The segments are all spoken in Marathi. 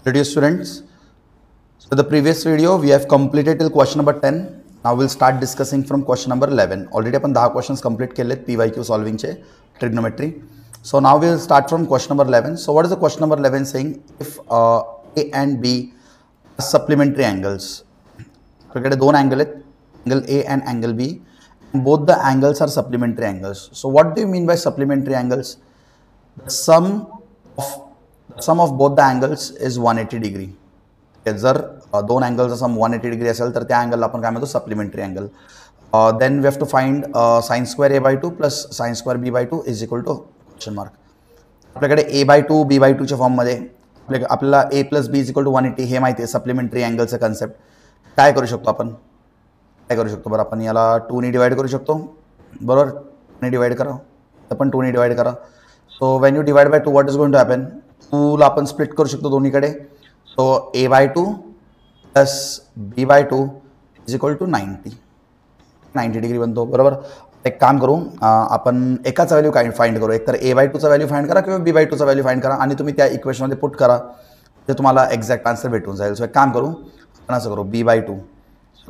Dear students, so the previous video we have completed till question number 10. Now we'll start discussing from question number 11. Already आपण 10 questions complete केलेत PYQ solving चे trigonometry. So now we'll start from question number 11. So what is the question number 11 saying? If A and B are supplementary angles. आपल्याकडे दोन angle आहेत, angle A and angle B. And both the angles are supplementary angles. So what do you mean by supplementary angles? The sum of both the angles is 180 degree. जर दोन अँगलचा सम 180 डिग्री असेल तर त्या अँगलला आपण काय म्हणतो supplementary angle. Then we have to find sine square a/2 plus sine square b/2 is equal to question mark. आपल्याकडे a/2 b/2 च्या फॉर्ममध्ये आपल्याला a plus b is equal to 180 हे माहिती आहे. सप्लिमेंटरी अँगलचं कन्सेप्ट काय करू शकतो आपण, काय करू शकतो बरं, आपण याला 2 ने डिवाइड करू शकतो बरोबर. 2 ने डिवाइड करा, आपण 2 ने डिवाइड करा. So when you divide by 2 what is going to happen, 2 ला आपण स्प्लिट करू शकतो दोन्हीकडे. So a/2 plus b/2 is equal to 90 degree बनतो बरोबर. एक काम करू, आपण एकाचा व्हॅल्यू काय फाइंड करू, एकतर a/2 चा व्हॅल्यू फाइंड करा किंवा b/2 चा व्हॅल्यू फाइंड करा आणि तुम्ही त्या इक्वेशनमध्ये पुट करा, ते तुम्हाला एक्झॅक्ट आन्सर भेटून जाईल. सो एक काम करू, आपण असं करू b/2,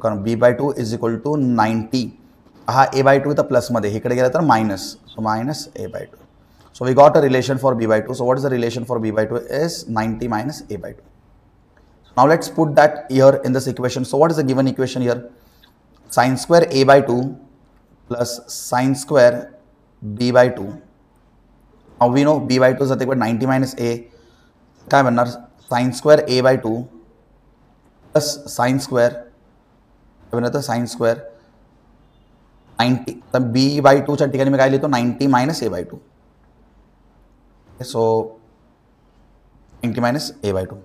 कारण b/2 इज इक्वल टू 90. हा a/2 तर प्लसमध्ये, इकडे गेला तर minus, so minus a/2. So we got a relation for b/2. So what is the relation for b/2 is 90 minus a/2. Now let's put that here in this equation. So what is the given equation here? Sin square a/2 plus sin square b/2. Now we know b/2 is equal to 90 minus a. काय बनणार, sin square a/2 plus sin square बनतं sin square 90. तर b/2 च्या ठिकाणी मी काय लिहितो 90 minus a/2. So 90 minus a/2.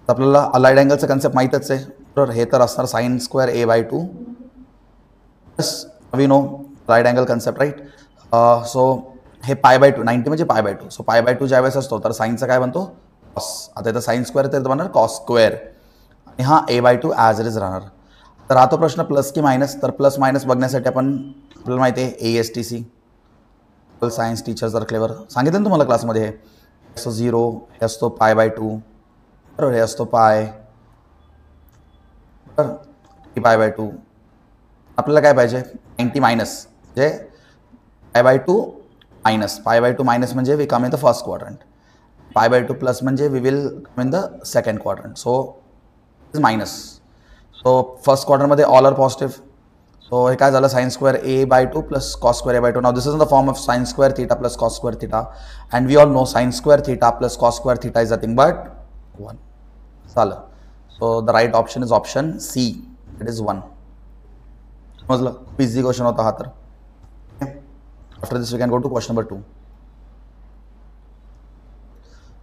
तर आपल्याला अलाइड अँगलचं कन्सेप्ट माहीतच आहे बरोबर. हे तर असणार sine square a/2 plus we know allied angle concept right. So हे π/2, 90 म्हणजे π/2. सो π/2 ज्यावेळेस असतो तर साईनचा काय बनतो कॉस. आता इथं साइन स्क्वेअर तर बनणार कॉस स्क्वेअर आणि हा a/2 ॲज इट इज राहणार. तर हा तो प्रश्न प्लस की मायनस, तर प्लस मायनस बघण्यासाठी आपण आपल्याला माहिती आहे ASTC science teachers are clever, सांगितलं ना तुम्हाला क्लासमध्ये. हे असतो 0, हे असतो π/2 बरोबर, हे असतो पाय बरोबर, π/2. आपल्याला काय पाहिजे 90 मायनस म्हणजे π/2 मायनस, π/2 मायनस म्हणजे we come in the first quadrant, π/2 plus म्हणजे we will come in the second quadrant. So is minus. So first क्वाड्रंटमध्ये ऑल आर पॉझिटिव्ह. सो हे काय झालं sin square a/2 plus cos square a/2. Now this is in the form of sin square theta plus cos square theta, and we all know sin square theta plus cos square theta is nothing but 1. झालं. So the right option is option C, it is 1. समजलं, इझी क्वेश्चन होता हा. तर after this we can go to question number 2.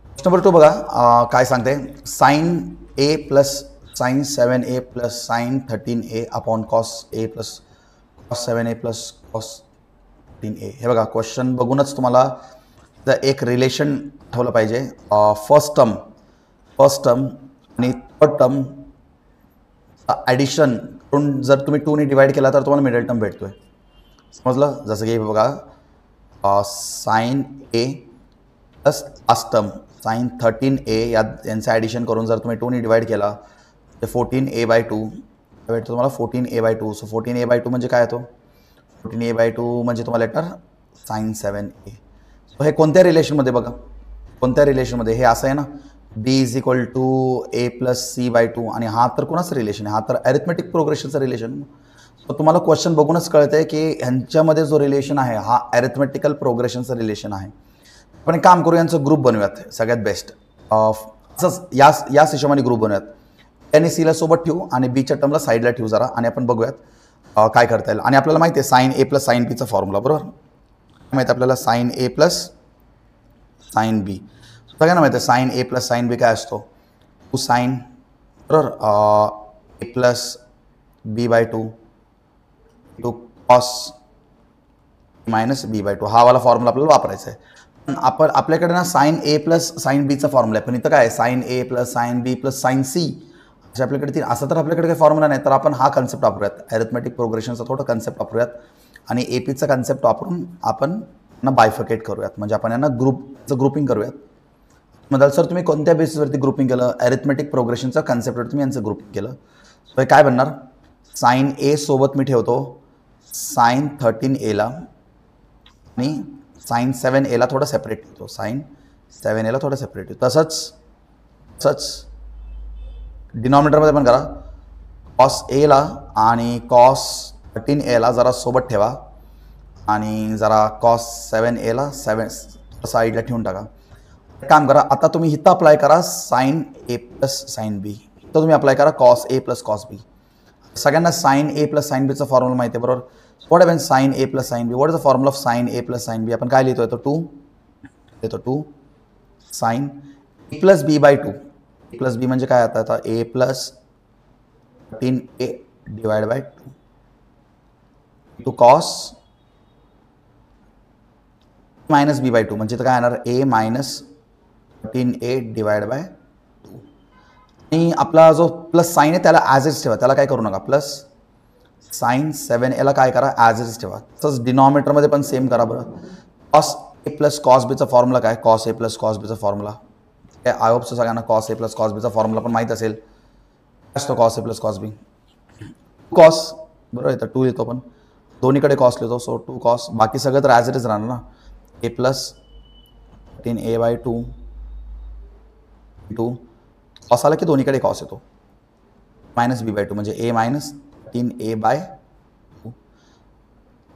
Question number 2 बघा काय सांगते. sin a plus sin 7a plus sin 13a upon cos a plus cos 7a plus cos 13a. हे बघा क्वेश्चन बघूनच तुम्हाला एक रिलेशन ठेवलं पाहिजे. फर्स्ट टर्म आणि थर्ड टर्म ॲडिशन करून जर तुम्ही 2 ने डिवाइड केला तर तुम्हाला मिडल टर्म भेटतोय. समजलं. जसं की बघा sin a plus last term sin 13a यांचं ॲडिशन करून जर तुम्ही 2 ने डिवाइड केला तर 14a/2 भेटतो तुम्हाला 14a/2. सो 14a/2 म्हणजे काय येतो, 14a/2 म्हणजे तुम्हाला येणार sin 7a. सो हे कोणत्या रिलेशनमध्ये बघा, कोणत्या रिलेशनमध्ये, हे असं आहे ना b is equal to a plus c/2. आणि हा तर कोणाचं रिलेशन आहे, हा तर अरिथमेटिक प्रोग्रेशनचं रिलेशन. सो तुम्हाला क्वेश्चन बघूनच कळतंय की ह्यांच्यामध्ये जो रिलेशन आहे हा अरिथमेटिकल प्रोग्रेशनचं रिलेशन आहे. आपण एक काम करू, यांचं ग्रुप बनवूयात सगळ्यात बेस्ट. असंच याच हिशोबाने ग्रुप बनवूयात. आणि सीला सोबत ठेवू आणि बीच्या टर्मला साईडला ठेवू जरा, आणि आपण बघूयात काय करता येईल. आणि आपल्याला माहिती आहे साइन a प्लस साइन बीचा फॉर्म्युला बरोबर माहिती आहे आपल्याला. Sine a plus sine B सगळ्यांना माहिती आहे. Sine a plus sine B काय असतो, 2 साइन बरोबर a plus b/2 two cos minus b/2. हा वाला फॉर्म्युला आपल्याला वापरायचा आहे. पण आपण आपल्याकडे ना साइन a प्लस साइन बीचा फॉर्म्युला आहे, पण इथं काय sine a plus sine B plus sine C आपल्याकडे 3. असं तर आपल्याकडे काही फॉर्म्युला नाही, तर आपण हा कन्सेप्ट वापरूयात, अरिथमेटिक प्रोग्रेशनचा थोडं कन्सेप्ट वापरूयात आणि एपीचा कन्सेप्ट वापरून आपण यांना बायफिकेट करूयात. म्हणजे आपण यांना ग्रुपिंग करूयात. मग सर तुम्ही कोणत्या बेसिसवरती ग्रुपिंग केलं? अरिथमेटिक प्रोग्रेशनच्या कन्सेप्टवर तुम्ही यांचं ग्रुपिंग केलं. तर काय बनणार? साइन ए सोबत मी ठेवतो साइन 13A ला आणि साइन 7A ला थोडं सेपरेट ठेवतो. साइन 7A ला थोडं सेपरेट ठेवतो. तसंच डिनॉमिनेटरमध्ये पण करा. कॉस ए ला आणि कॉस 13A ला जरा सोबत ठेवा आणि जरा कॉस 7A ला 7 साईडला ठेवून टाका. काम करा, आता तुम्ही इथं अप्लाय करा sine A plus sine B. तर तुम्ही अप्लाय करा cos A plus cos B. सगळ्यांना साइन ए प्लस साइन बीचा फॉर्म्युला माहिती आहे बरोबर. What happen sine A plus sine B? What is the formula of sine A plus sine B? आपण काय लिहितोय? तो 2 sine A plus B by 2. A plus B म्हणजे काय? आता A plus 13A divide by 2 cos minus B by 2 म्हणजे काय येणार? ए मायनस 13A डिवाइड बाय 2. आणि आपला जो प्लस साइन आहे त्याला ॲज इज ठेवा, त्याला काय करू नका. प्लस साइन 7A ला काय करा? ॲज इज ठेवा. तसंच डिनॉमिनेटरमध्ये पण सेम करा बरं. कॉस ए प्लस कॉस बीचा फॉर्म्युला काय? कॉस ए प्लस कॉस बीचा फॉर्म्युला आय होप सगळ्यांना कॉस ए प्लस कॉस बीचा फॉर्म्युला पण माहीत असेल. असतो cos A plus cos B. Cos बरोबर आहे. तर 2 लिहितो पण दोन्हीकडे कॉस लिहितो. So 2 cos. बाकी सगळं तर ॲज इट इज राहणार ना. ए प्लस 13A बाय 2 कॉस आला की दोन्हीकडे कॉस येतो. मायनस बी बाय 2 म्हणजे ए मायनस 13A बाय 2.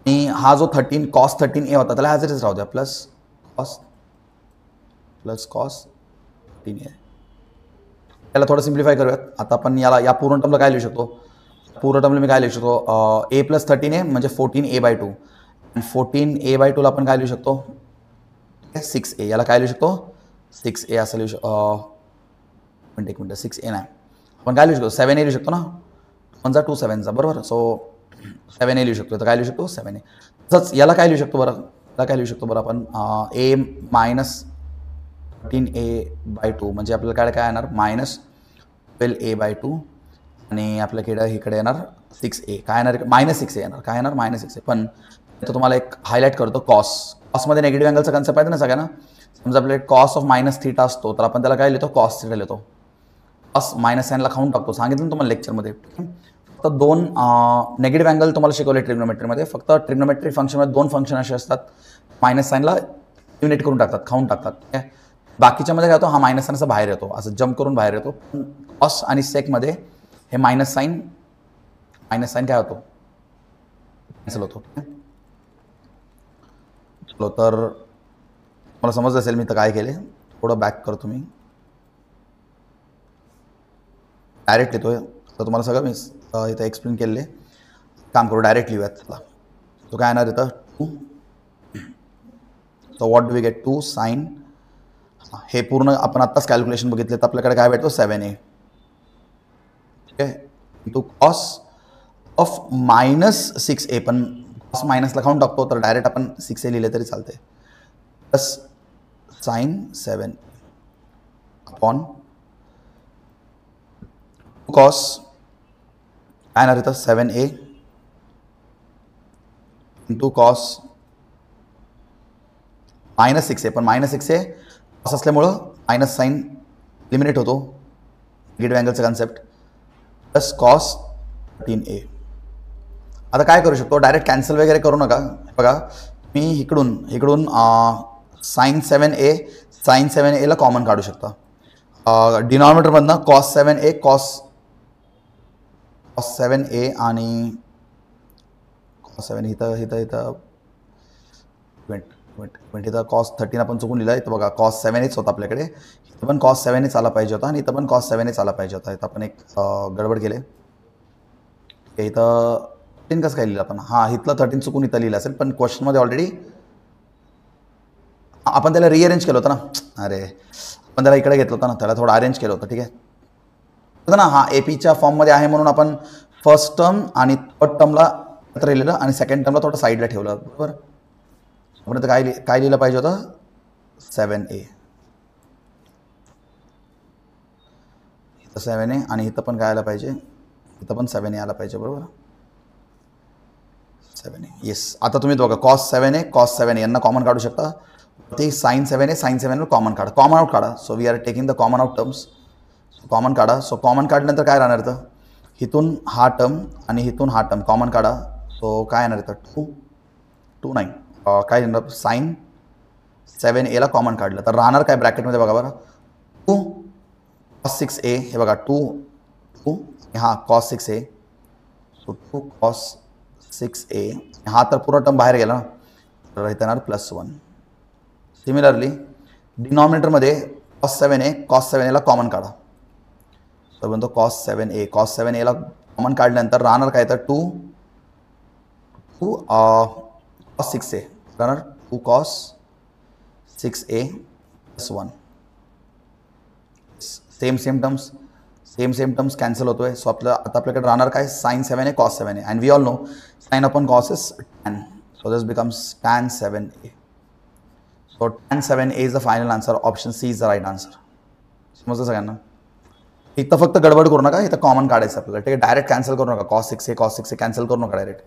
आणि हा जो कॉस 13A होता त्याला ॲज इट इज राहू द्या. Plus cos 13A. त्याला थोडं सिम्प्लिफाय करूयात. आता आपण याला या पूर्ण टर्मला काय लिहू शकतो? पूर्ण टर्मला मी काय लिहू शकतो? ए प्लस 13A म्हणजे 14A बाय 2. आणि 14A बाय 2ला आपण काय लिहू शकतो? 6A. याला काय लिहू शकतो? 6A असं लिहू शकतो. एक मिनट 6A नाही, आपण काय लिहू शकतो? 7A लिहू शकतो ना. 1 जा 2 7 बरोबर. सो 7A लिहू शकतो. तर काय लिहू शकतो? 7A. तसंच याला काय लिहू शकतो बरं? याला काय लिहू शकतो बरं आपण? ए मायनस 13A बाय 2 म्हणजे आपल्याला काय येणार? मायनस 12A बाय 2 आणि आपल्याकडे इकडे येणार 6A. काय येणार? मायनस 6A येणार. काय येणार? Minus 6A. पण तो तुम्हाला एक हायलाईट करतो. कॉसमध्ये निगेटिव्ह अँगलचा कन्सेप्ट आहे ना सगळ्यांना. समजा आपल्याला कॉस ऑफ मायनस थीटा असतो तर आपण त्याला काय लिहितो? कॉस थीटा लिहितो. कॉस मायनस साईनला खाऊन टाकतो. सांगितलं ना तुम्हाला लेक्चरमध्ये. फक्त 2 नेगेटिव्ह अँगल तुम्हाला शिकवले ट्रिग्नोमेट्रीमध्ये. फक्त ट्रिग्नोमेट्री फंक्शनमध्ये 2 फंक्शन असे असतात मायनस साईनला युनिट करून टाकतात, खाऊन टाकतात. ठीक आहे. बाकीच्यामध्ये काय होतो? हा मायनस साईन असा बाहेर येतो, असं जम्प करून बाहेर येतो. कॉस आणि सेकमध्ये हे मायनस साईन काय होतो? कॅन्सल होतो. चलो तर मला समजलं असेल मी तर काय केले. थोडं बॅक करतो मी. डायरेक्ट लिहितोय तर तुम्हाला सगळं मी इथं एक्सप्लेन केलेले. काम करू डायरेक्ट लिहूयात त्याला. तो काय येणार इथं? 2. तर what do we get? 2 sine. हे पूर्ण आपण आत्ताच कॅल्क्युलेशन बघितले तर आपल्याकडे काय भेटतो? 7A. ठीक आहे. Into cos of minus 6A. पण कॉस मायनसला खाऊन टाकतो तर डायरेक्ट आपण 6A लिहिले तरी चालते. प्लस साइन 7 अपॉन कॉस काय येणार इथं? 7A into cos minus 6A. पण मायनस 6A कॉस असल्यामुळं मायनस साईन एलिमिनेट होतो. निगेटिव्ह अँगलचा कन्सेप्ट. Plus cos 13A. आता काय करू शकतो? डायरेक्ट कॅन्सल वगैरे करू नका. बघा मी इकडून साइन 7A ला कॉमन काढू शकता. डिनॉमिनेटरमधनं कॉस 7A आणि कॉस 7 इथं इथं कॉस 13 आपण चुकून लिहिला. इथं बघा कॉस 7Aच होता आपल्याकडे. इथं पण कॉस 7Aच आला पाहिजे होता आणि इथं पण कॉस 7Aच आला पाहिजे होता. इथं आपण एक गडबड केले. इथं 13 कसं काय लिहिलं आपण? हां, इथलं 13 चुकून इथं लिहिलं असेल पण क्वेश्चनमध्ये ऑलरेडी आपण त्याला रिअरेंज केलं होतं ना. अरे आपण त्याला इकडे घेतलं होतं ना, त्याला थोडं अरेंज केलं होतं. ठीक आहे ना. हा एपीच्या फॉर्ममध्ये आहे म्हणून आपण फर्स्ट टर्म आणि थर्ड टर्मला एकत्र लिहिलं आणि सेकंड टर्मला थोडं साईडला ठेवलं. बरोबर. आपण इथं काय लिहिलं पाहिजे होतं? 7A. इथं 7A आणि इथं पण काय आलं पाहिजे? इथं पण 7A आला पाहिजे. बरोबर. 7A. येस. आता तुम्ही बघा कॉस 7A यांना कॉमन काढू शकता. ते साइन 7 आहे, साइन 7 कॉमन काढा, कॉमन आउट काढा. So we are taking the common out terms. Common काढा. सो कॉमन काढल्यानंतर काय राहणार तर इथून हा टर्म आणि इथून हा टर्म कॉमन काढा. सो काय येणार तर 2 9 काय येणार साइन 7a ला कॉमन काढलं तर राहणार काय ब्रॅकेटमध्ये बघा बरं 2 cos 6a हे बघा 2 हा cos 6a. So 2 cos 6a हा तर पूर्ण टर्म बाहेर गेला ना तर इथे येणार +1. Similarly डिनॉमिनेटरमध्ये cos 7a cos 7a ला कॉमन काढा. तर बनतो cos 7a ला कॉमन काढल्यानंतर राहणार काय तर 2 cos 6a राहणार 2 cos 6a +1. Same terms cancel होतोय. सो आता आपल्याकडे राहणार काय sine 7a cos 7a and we all know sine upon cos is tan. So this becomes tan 7a. So tan 7a is the final answer. Option C is the right answer. समजलं सगळ्यांना. इथं फक्त गडबड करू नका, इथं कॉमन काढायचं आपल्याला. ठीक आहे, डायरेक्ट कॅन्सल करू नका. cos 6a कॅन्सल करू नका डायरेक्ट.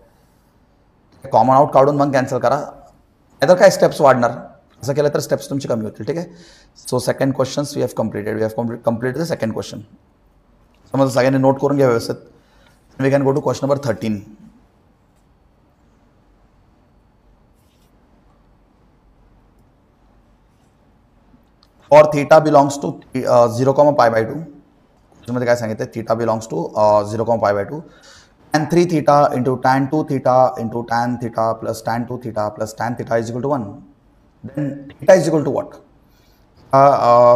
कॉमन आउट काढून मग कॅन्सल करा. नाहीतर काय स्टेप्स वाढणार. असं केलं तर स्टेप्स तुमची कमी होतील. ठीक आहे. So second questions we have completed the second question. समजा सगळ्यांनी नोट करून घ्या व्यवस्थित. We can go to question number 13. For theta belongs to 0,π/2 मध्ये काय सांगितलं theta belongs to 0,π/2 tan 3 theta into tan 2 theta into tan theta plus tan 2 theta plus tan theta is equal to 1. Then theta is equal to what?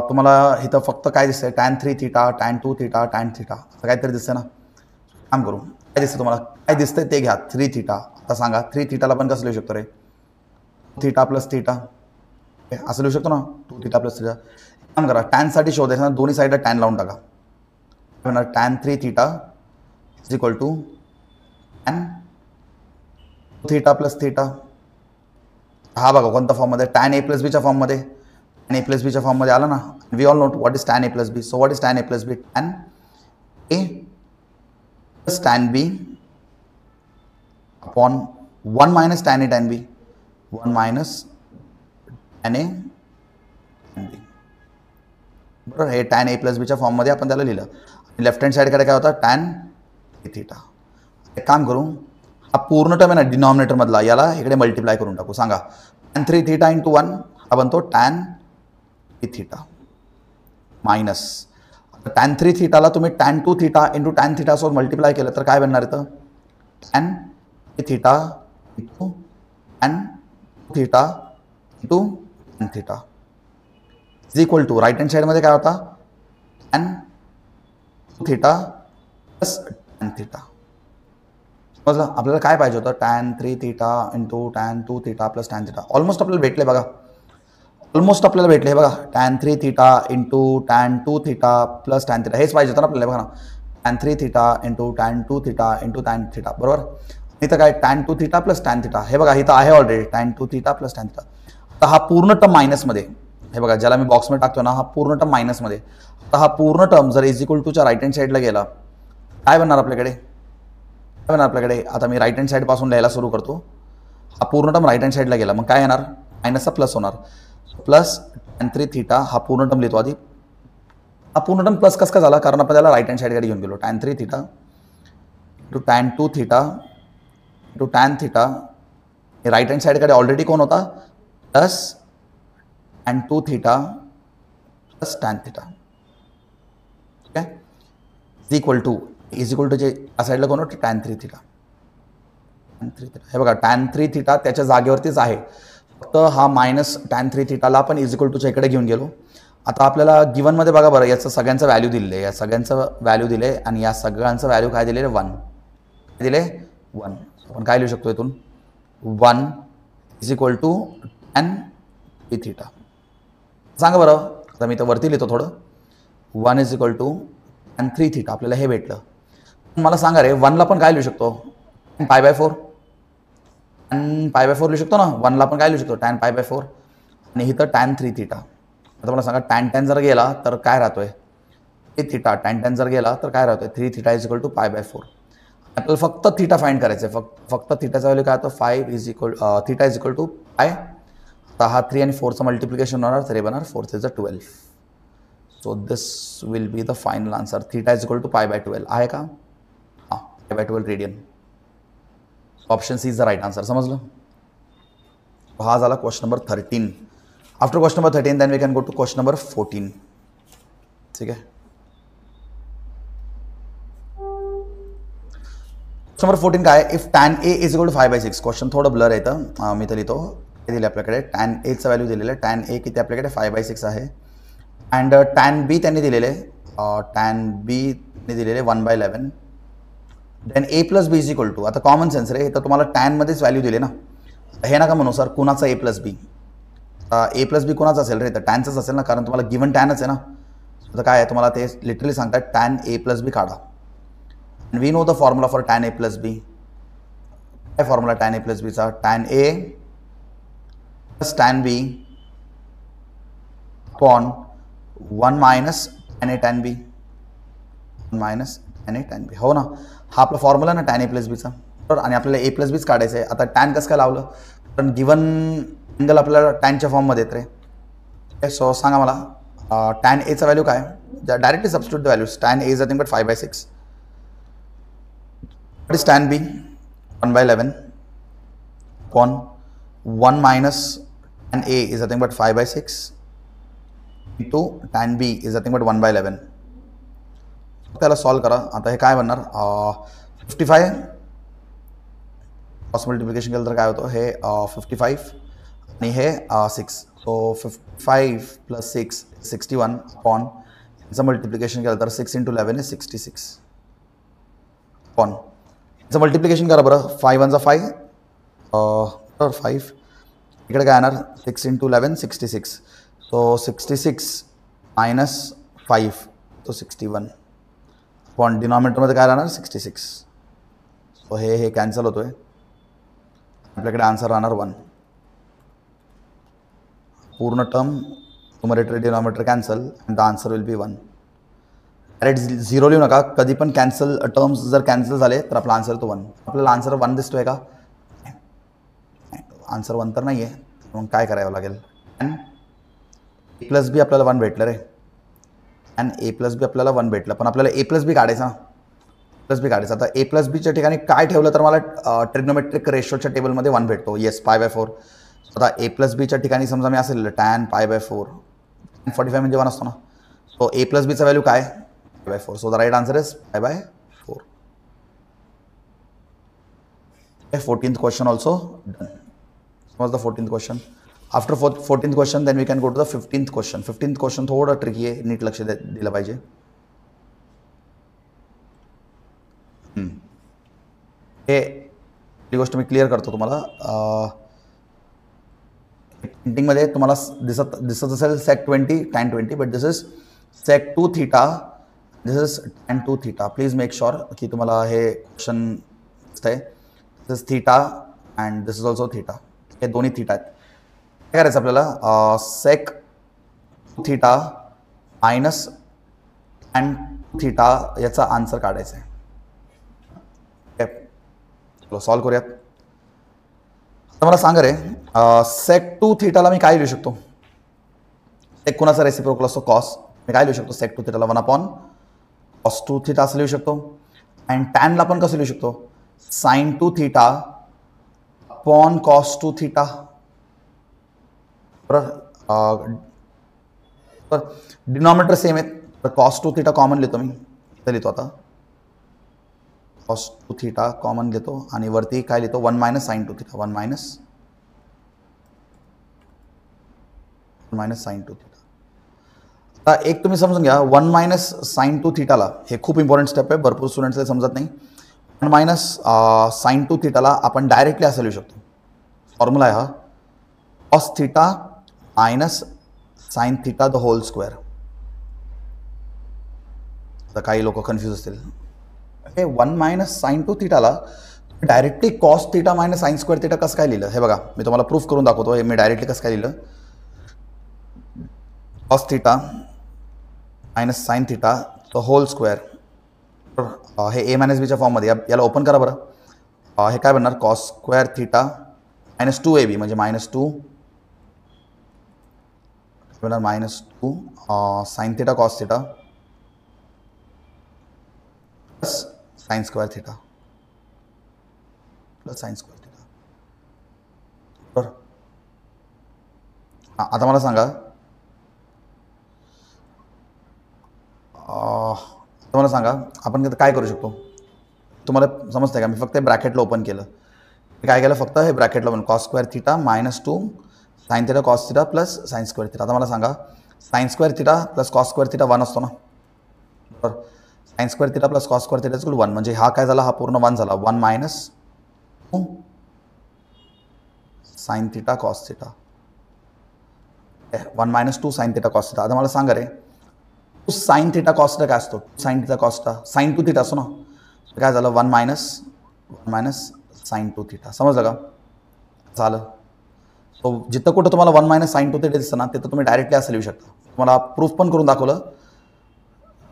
तुम्हाला इथं फक्त काय दिसतंय tan 3 theta tan 2 theta tan theta असं काहीतरी दिसतंय ना. काम करू काय दिसतं तुम्हाला काय दिसतंय ते घ्या 3 theta. आता सांगा 3 theta ला पण कसं लिहू शकतो रे थीटा प्लस थीटा असं लिहू शकतो ना 2 theta प्लस थीटा. काम करा tan साठी शोधायचं ना दोन्ही साईडला tan लावून टाका. tan 3 theta is equal to tan theta plus theta. हा बघा कोणत्या फॉर्ममध्ये tan a प्लस बीच्या फॉर्ममध्ये tan a प्लस बीच्या फॉर्ममध्ये आला ना. We all know what is tan a plus B. So what is tan a plus B tan a plus tan b upon 1 minus tan a tan b 1 minus tan a tan b. बरोबर हे tan a प्लस बीच्या फॉर्ममध्ये आपण त्याला लिहिलं. लेफ्ट हँड साईडकडे काय होता tan थीटा. एक काम करू हा पूर्ण टर्म आहे ना डिनॉमिनेटर मधला याला इकडे मल्टिप्लाय करून टाकू. सांगा tan 3 theta into 1 हा बनतो tan 3 theta minus tan 3 theta ला तुम्ही tan 2 theta into tan theta सोबत मल्टिप्लाय केलं तर काय बनणार इथं tan 3 theta into tan 2 theta into tan theta is equal to right hand साईडमध्ये काय होता tan 2 theta plus tan theta. समजलं आपल्याला काय पाहिजे होतं tan 3 theta into tan 2 theta plus tan theta. Almost आपल्याला भेटले बघा. ऑलमोस्ट आपल्याला भेटले बघा tan 3 theta into tan 2 theta plus tan theta हेच पाहिजे होतं ना आपल्याला बघा ना tan 3 theta into tan 2 theta into tan theta. बरोबर. इथं काय tan 2 theta plus tan theta हे बघा इथं आहे already tan 2 theta plus tan theta. आता हा पूर्ण टर्म मायनसमध्ये हे बघा ज्याला मी बॉक्समध्ये टाकतो ना हा पूर्ण टर्म मायनसमध्ये. आता हा पूर्ण टर्म जर इज इक्वल टूच्या राईट हँड साईडला गेला काय बनणार आपल्याकडे आता मी राईट हँड साईड पासून लिहायला सुरू करतो. हा पूर्ण टर्म राईट हँड साईडला गेला मग काय येणार मायनसचा प्लस होणार प्लस tan 3 theta हा पूर्ण टर्म लिहितो आधी. हा पूर्ण टर्म प्लस कसं झाला कारण आपण त्याला राईट हँड साईडकडे घेऊन गेलो tan 3 theta to tan 2 theta to tan theta हे राईट हँड साईडकडे ऑलरेडी कोण होता plus tan 2 theta plus tan theta. ठीक आहे इज इक्वल टू जे या साईडला कोण होतं tan 3 theta. हे बघा tan 3 theta त्याच्या जागेवरतीच आहे फक्त हा मायनस tan 3 theta ला आपण इज इक्वल टूच्या इकडे घेऊन गेलो. आता आपल्याला गिव्हनमध्ये बघा बरं याचं सगळ्यांचं व्हॅल्यू दिलेलं आहे. या सगळ्यांचं व्हॅल्यू दिले आणि या सगळ्यांचं व्हॅल्यू काय दिलेलं 1 दिले 1. आपण काय लिहू शकतो इथून 1 is equal to tan 3 theta. सांगा बरं आता मी तर वरती लिहितो थोडं 1 is equal to tan 3 theta आपल्याला हे भेटलं. मला सांगा रे 1 ला पण काय लिहू शकतो tan π/4 tan π/4 लिहू शकतो ना 1 ला पण काय लिहू शकतो tan π/4 आणि इथं tan 3 theta. आता मला सांगा tan जर गेला तर काय राहतोय 3 theta tan जर गेला तर काय राहतोय 3 theta इज इक्वल टू π/4. आपल्याला फक्त थीटा फाइंड करायचं आहे. फक्त थीटाचा व्हॅल्यू काय होतं 5 is equal theta is equal to pi हा 3 आणि 4चं मल्टिप्लिकेशन होणार तर हे बनणार 4 is 12. So this will be the final answer. Theta is equal to π/12 आहे का? हां, π/12 radian. Option C is the right answer. समजलं? हा झाला question number 13. After question number 13 then we can go to question number 14. ठीक आहे. क्वेश्चन नंबर 14 काय? If tan a is equal to 5/6. Question थोडं ब्लर येतं, मी तर लिहितो. हे दिले आपल्याकडे tan a चं व्हॅल्यू दिलेलं आहे. tan a किती आपल्याकडे 5/6 आहे. अँड tan b त्यांनी दिलेले tan b ने दिलेले 1/11. Then a plus B is equal to, आता कॉमन सेन्स रे, तर तुम्हाला tan मध्येच व्हॅल्यू दिले ना, हे नका म्हणू सर कुणाचा a plus B. a plus B कुणाचा असेल रे, तर टॅनचंच असेल ना, कारण तुम्हाला गिवन टॅनच आहे ना. तर काय आहे तुम्हाला ते लिटरली सांगतात tan a प्लस बी काढा. And we know the formula for tan a plus b. काय formula tan a plus b चा? tan a plus tan b upon 1 minus tan a tan b. 1 minus tan a tan b. हो ना, हा आपला फॉर्म्युला ना tan a plus b चा. बरोबर. आणि आपल्याला a plus b काढायचं आहे. आता tan कसं काय लावलं? कारण गिवन अँगल आपल्याला टॅनच्या फॉर्ममध्ये येत रे. सो सांगा मला tan a चा व्हॅल्यू काय? Directly substitute the values. tan a is nothing but 5/6. What is tan b? 1/11 upon 1 minus tan a is nothing but 5/6 into tan b is nothing but 1/11. त्याला सॉल्व करा. आता हे काय बनणार? 55 क्रॉस मल्टिप्लिकेशन केलं तर काय होतं? हे 55 आणि हे 6. सो 55 + 6 61 अपॉन याचं मल्टिप्लिकेशन केलं तर 6 × 11 is 66 अपॉन याचं मल्टिप्लिकेशन करा बरं. 5 × 5 बरोबर 5. इकडे काय येणार? 6 × 11 66. सो 66 मायनस 5 तो 61 अपॉन डिनॉमिनेटरमध्ये काय राहणार? 66. सो हे कॅन्सल होतोय. आपल्याकडे आन्सर राहणार 1. पूर्ण term numerator denominator cancel and the answer will be 1. Direct 0 लिहू नका. कधी पण कॅन्सल टर्म्स जर कॅन्सल झाले तर आपला आन्सर तो 1. आपल्याला आन्सर 1 दिसतोय का? आन्सर 1 तर नाही आहे. मग काय करावं लागेल? अँड a प्लस बी आपल्याला 1 भेटलं रे. अँड a प्लस बी आपल्याला 1 भेटलं, पण आपल्याला a प्लस बी काढायचं ना. प्लस बी काढायचं. आता a प्लस बीच्या ठिकाणी काय ठेवलं तर मला ट्रिग्नोमेट्रिक रेशोच्या टेबलमध्ये 1 भेटतो. येस, π/4. आता a प्लस बीच्या ठिकाणी समजा मी असेल tan π/4. 45 म्हणजे 1 असतो ना. सो a प्लस बीचा व्हॅल्यू काय? π/4. So the right answer is π/4. Okay, 14th question also done. What was the 14th question? After 14th question, then we can go to the 15th question. 15th question थोड़ा tricky है, नीट लक्ष दिलं पाहिजे. हे ही गोष्ट मी क्लिअर करतो तुम्हाला. पेंटिंगमध्ये तुम्हाला दिसत असेल sec20 tan 20, but this is sec2 theta. This is tan 2 theta. Please make sure की तुम्हाला हे क्वेश्चन दिसतंय. This is theta and this is also theta. हे दोन्ही थीटा आहेत. काय करायचं आपल्याला? sec theta minus tan theta याचा आन्सर काढायचा आहे. चलो सॉल्व करूयात. तर मला सांगा रे, sec2 थीटाला मी काय लिहू शकतो? सेक कोणाचा रेसिप्रोकल असतो? कॉस. मी काय लिहू शकतो? sec2 थीटाला 1 अपॉन cos 2 थीटा असं लिहू शकतो. अँड टॅनला पण कसं लिहू शकतो? sin 2 theta upon cos 2 theta. बरोबर. डिनॉमिनेटर सेम आहेत, तर cos 2 थीटा कॉमन लिहितो मी. इथं लिहितो आता cos 2 थीटा कॉमन घेतो आणि वरती काय लिहितो? 1 मायनस sin 2 थीटा. 1 मायनस sin 2 थीटा. आता एक तुम्ही समजून घ्या, 1 मायनस sin 2 थीटाला, हे खूप इम्पॉर्टंट स्टेप आहे, भरपूर स्टुडंट्सला समजत नाही. 1 मायनस sin 2 थीटाला आपण डायरेक्टली असं लिहू शकतो. फॉर्म्युला आहे हा, cos theta minus sin theta the whole square. तर काही लोक कन्फ्यूज असतील. 1 मायनस sin 2 थीटाला directly cos theta minus sin square theta कसं काय लिहिलं? हे बघा, मी तुम्हाला प्रूफ करून दाखवतो. हे मी डायरेक्टली कसं काय लिहिलं? cos theta minus sin theta the whole square. हे a मायनस बीच्या फॉर्ममध्ये. याला ओपन करा बरं. हे काय बनणार? cos square theta minus 2ab म्हणजे minus 2 -2 sine theta cos theta plus sine square theta plus sine square theta. बरोबर. आता मला सांगा, आपण काय करू शकतो, तुम्हाला समजतंय का? मी फक्त ब्रॅकेटला ओपन केलं, काय केलं, फक्त हे ब्रॅकेटला open, cos square theta -2 sine theta cos theta plus sine square theta. आता मला सांगा, sine square theta plus cos square theta 1 असतो ना. बरोबर. Sine square theta plus cos square theta equal 1, म्हणजे हा काय झाला, हा पूर्ण 1 झाला. 1 - 2 sine theta cos theta, 1 - 2 sine theta cos theta. आता मला सांगा रे, साइन थीटा कॉस थीटा काय असतो? Sign theta cos theta sine 2 theta असतो ना. काय झालं, 1 मायनस साइन 2 थीटा. समजलं का? झालं. सो जिथं कुठं तुम्हाला 1 - साइन 2 थीटा दिसतं ना, तिथं तुम्ही डायरेक्टली असं लिहू शकता. तुम्हाला प्रूफ पण करून दाखवलं,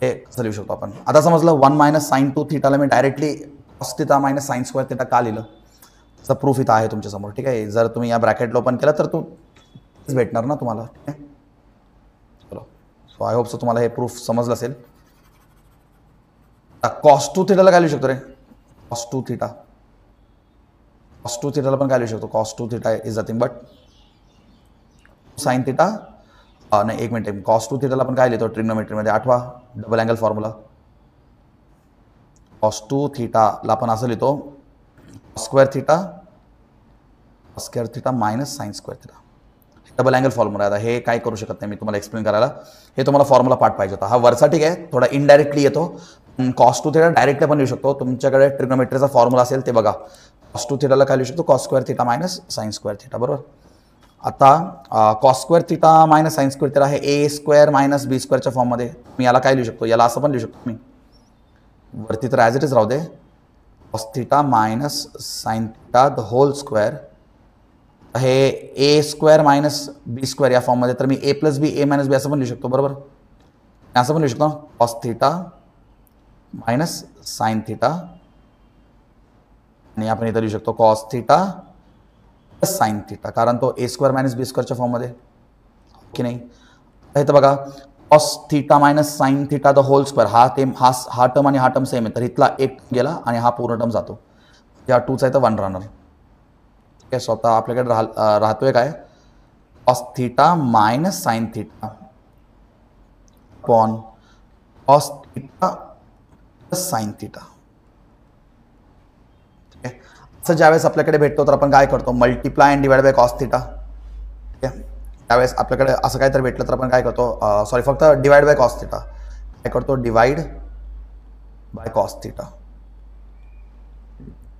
हे कसं लिहू शकतो आपण. आता समजलं 1 - साइन 2 थीटाला मी directly cos theta minus sine square theta का लिहिलं, त्याचा प्रूफ इथं आहे तुमच्यासमोर. ठीक आहे. जर तुम्ही या ब्रॅकेटला ओपन केलं तर तो भेटणार ना तुम्हाला. ठीक आहे. चलो, सो आय होप सो तुम्हाला हे प्रूफ समजलं असेल. कॉस 2 थीटाला काय लिहू शकतो रे? कॉस 2 थीटा, कॉस 2 थीटाला पण काय लिहू शकतो? Cos 2 theta is nothing but sine theta. नाही, एक मिनिट, कॉस 2 थीटाला पण काय लिहितो ट्रिग्नोमेट्रीमध्ये? आठवा डबल अँगल फॉर्म्युला. कॉस 2 थीटाला आपण असं लिहितो, square theta minus sine square theta. Double angle formula. आता हे काय करू शकत नाही मी तुम्हाला एक्सप्लेन करायला, हे तुम्हाला फॉर्म्युला पार्ट पाहिजे होता. हा वरचा ठीक आहे, थोडा इनडायरेक्टली येतो. कॉस 2 थीटा डायरेक्टली पण लिहू शकतो. तुमच्याकडे ट्रिग्नोमेट्रीचा फॉर्म्युला असेल ते बघा. कॉस 2 थीटाला काय लिहू शकतो? Cos square theta minus sine square theta. बरोबर. आता cos square theta minus sine square theta हे ए स्क्वेअर मायनस बी स्क्वेअरच्या फॉर्ममध्ये मी याला काय लिहू शकतो? याला असं पण लिहू शकतो मी, वरती तर ॲज इट इज राहू दे, cos theta minus sine theta the whole square. हे A square minus B square या फॉर्ममध्ये, तर मी ए प्लस बी ए मायनस बी असं पण लिहू शकतो. बरोबर. असं पण लिहू शकतो, cos theta minus sine theta, आणि आपण इथं लिहू शकतो cos theta plus sine theta, कारण तो ए स्क्वेअर मायनस बी स्क्वेअरच्या फॉर्ममध्ये की नाही. इथं बघा, cos theta minus sine theta the whole square, हा टर्म आणि हा टर्म सेम आहे, तर इथला एक गेला आणि हा पूर्ण टर्म जातो. या 2चा इथं 1 राहणार. ठीक आहे. स्वतः आपल्याकडे राहतोय काय, cos theta minus sine theta upon cos theta plus sine theta. ठीक आहे. असं ज्यावेळेस आपल्याकडे भेटतो तर आपण काय करतो? Multiply and divide by cos theta. ठीक आहे. त्यावेळेस आपल्याकडे असं काहीतरी भेटलं तर आपण काय करतो? सॉरी, फक्त डिवाइड बाय कॉस थीटा. काय करतो? Divide by cos theta.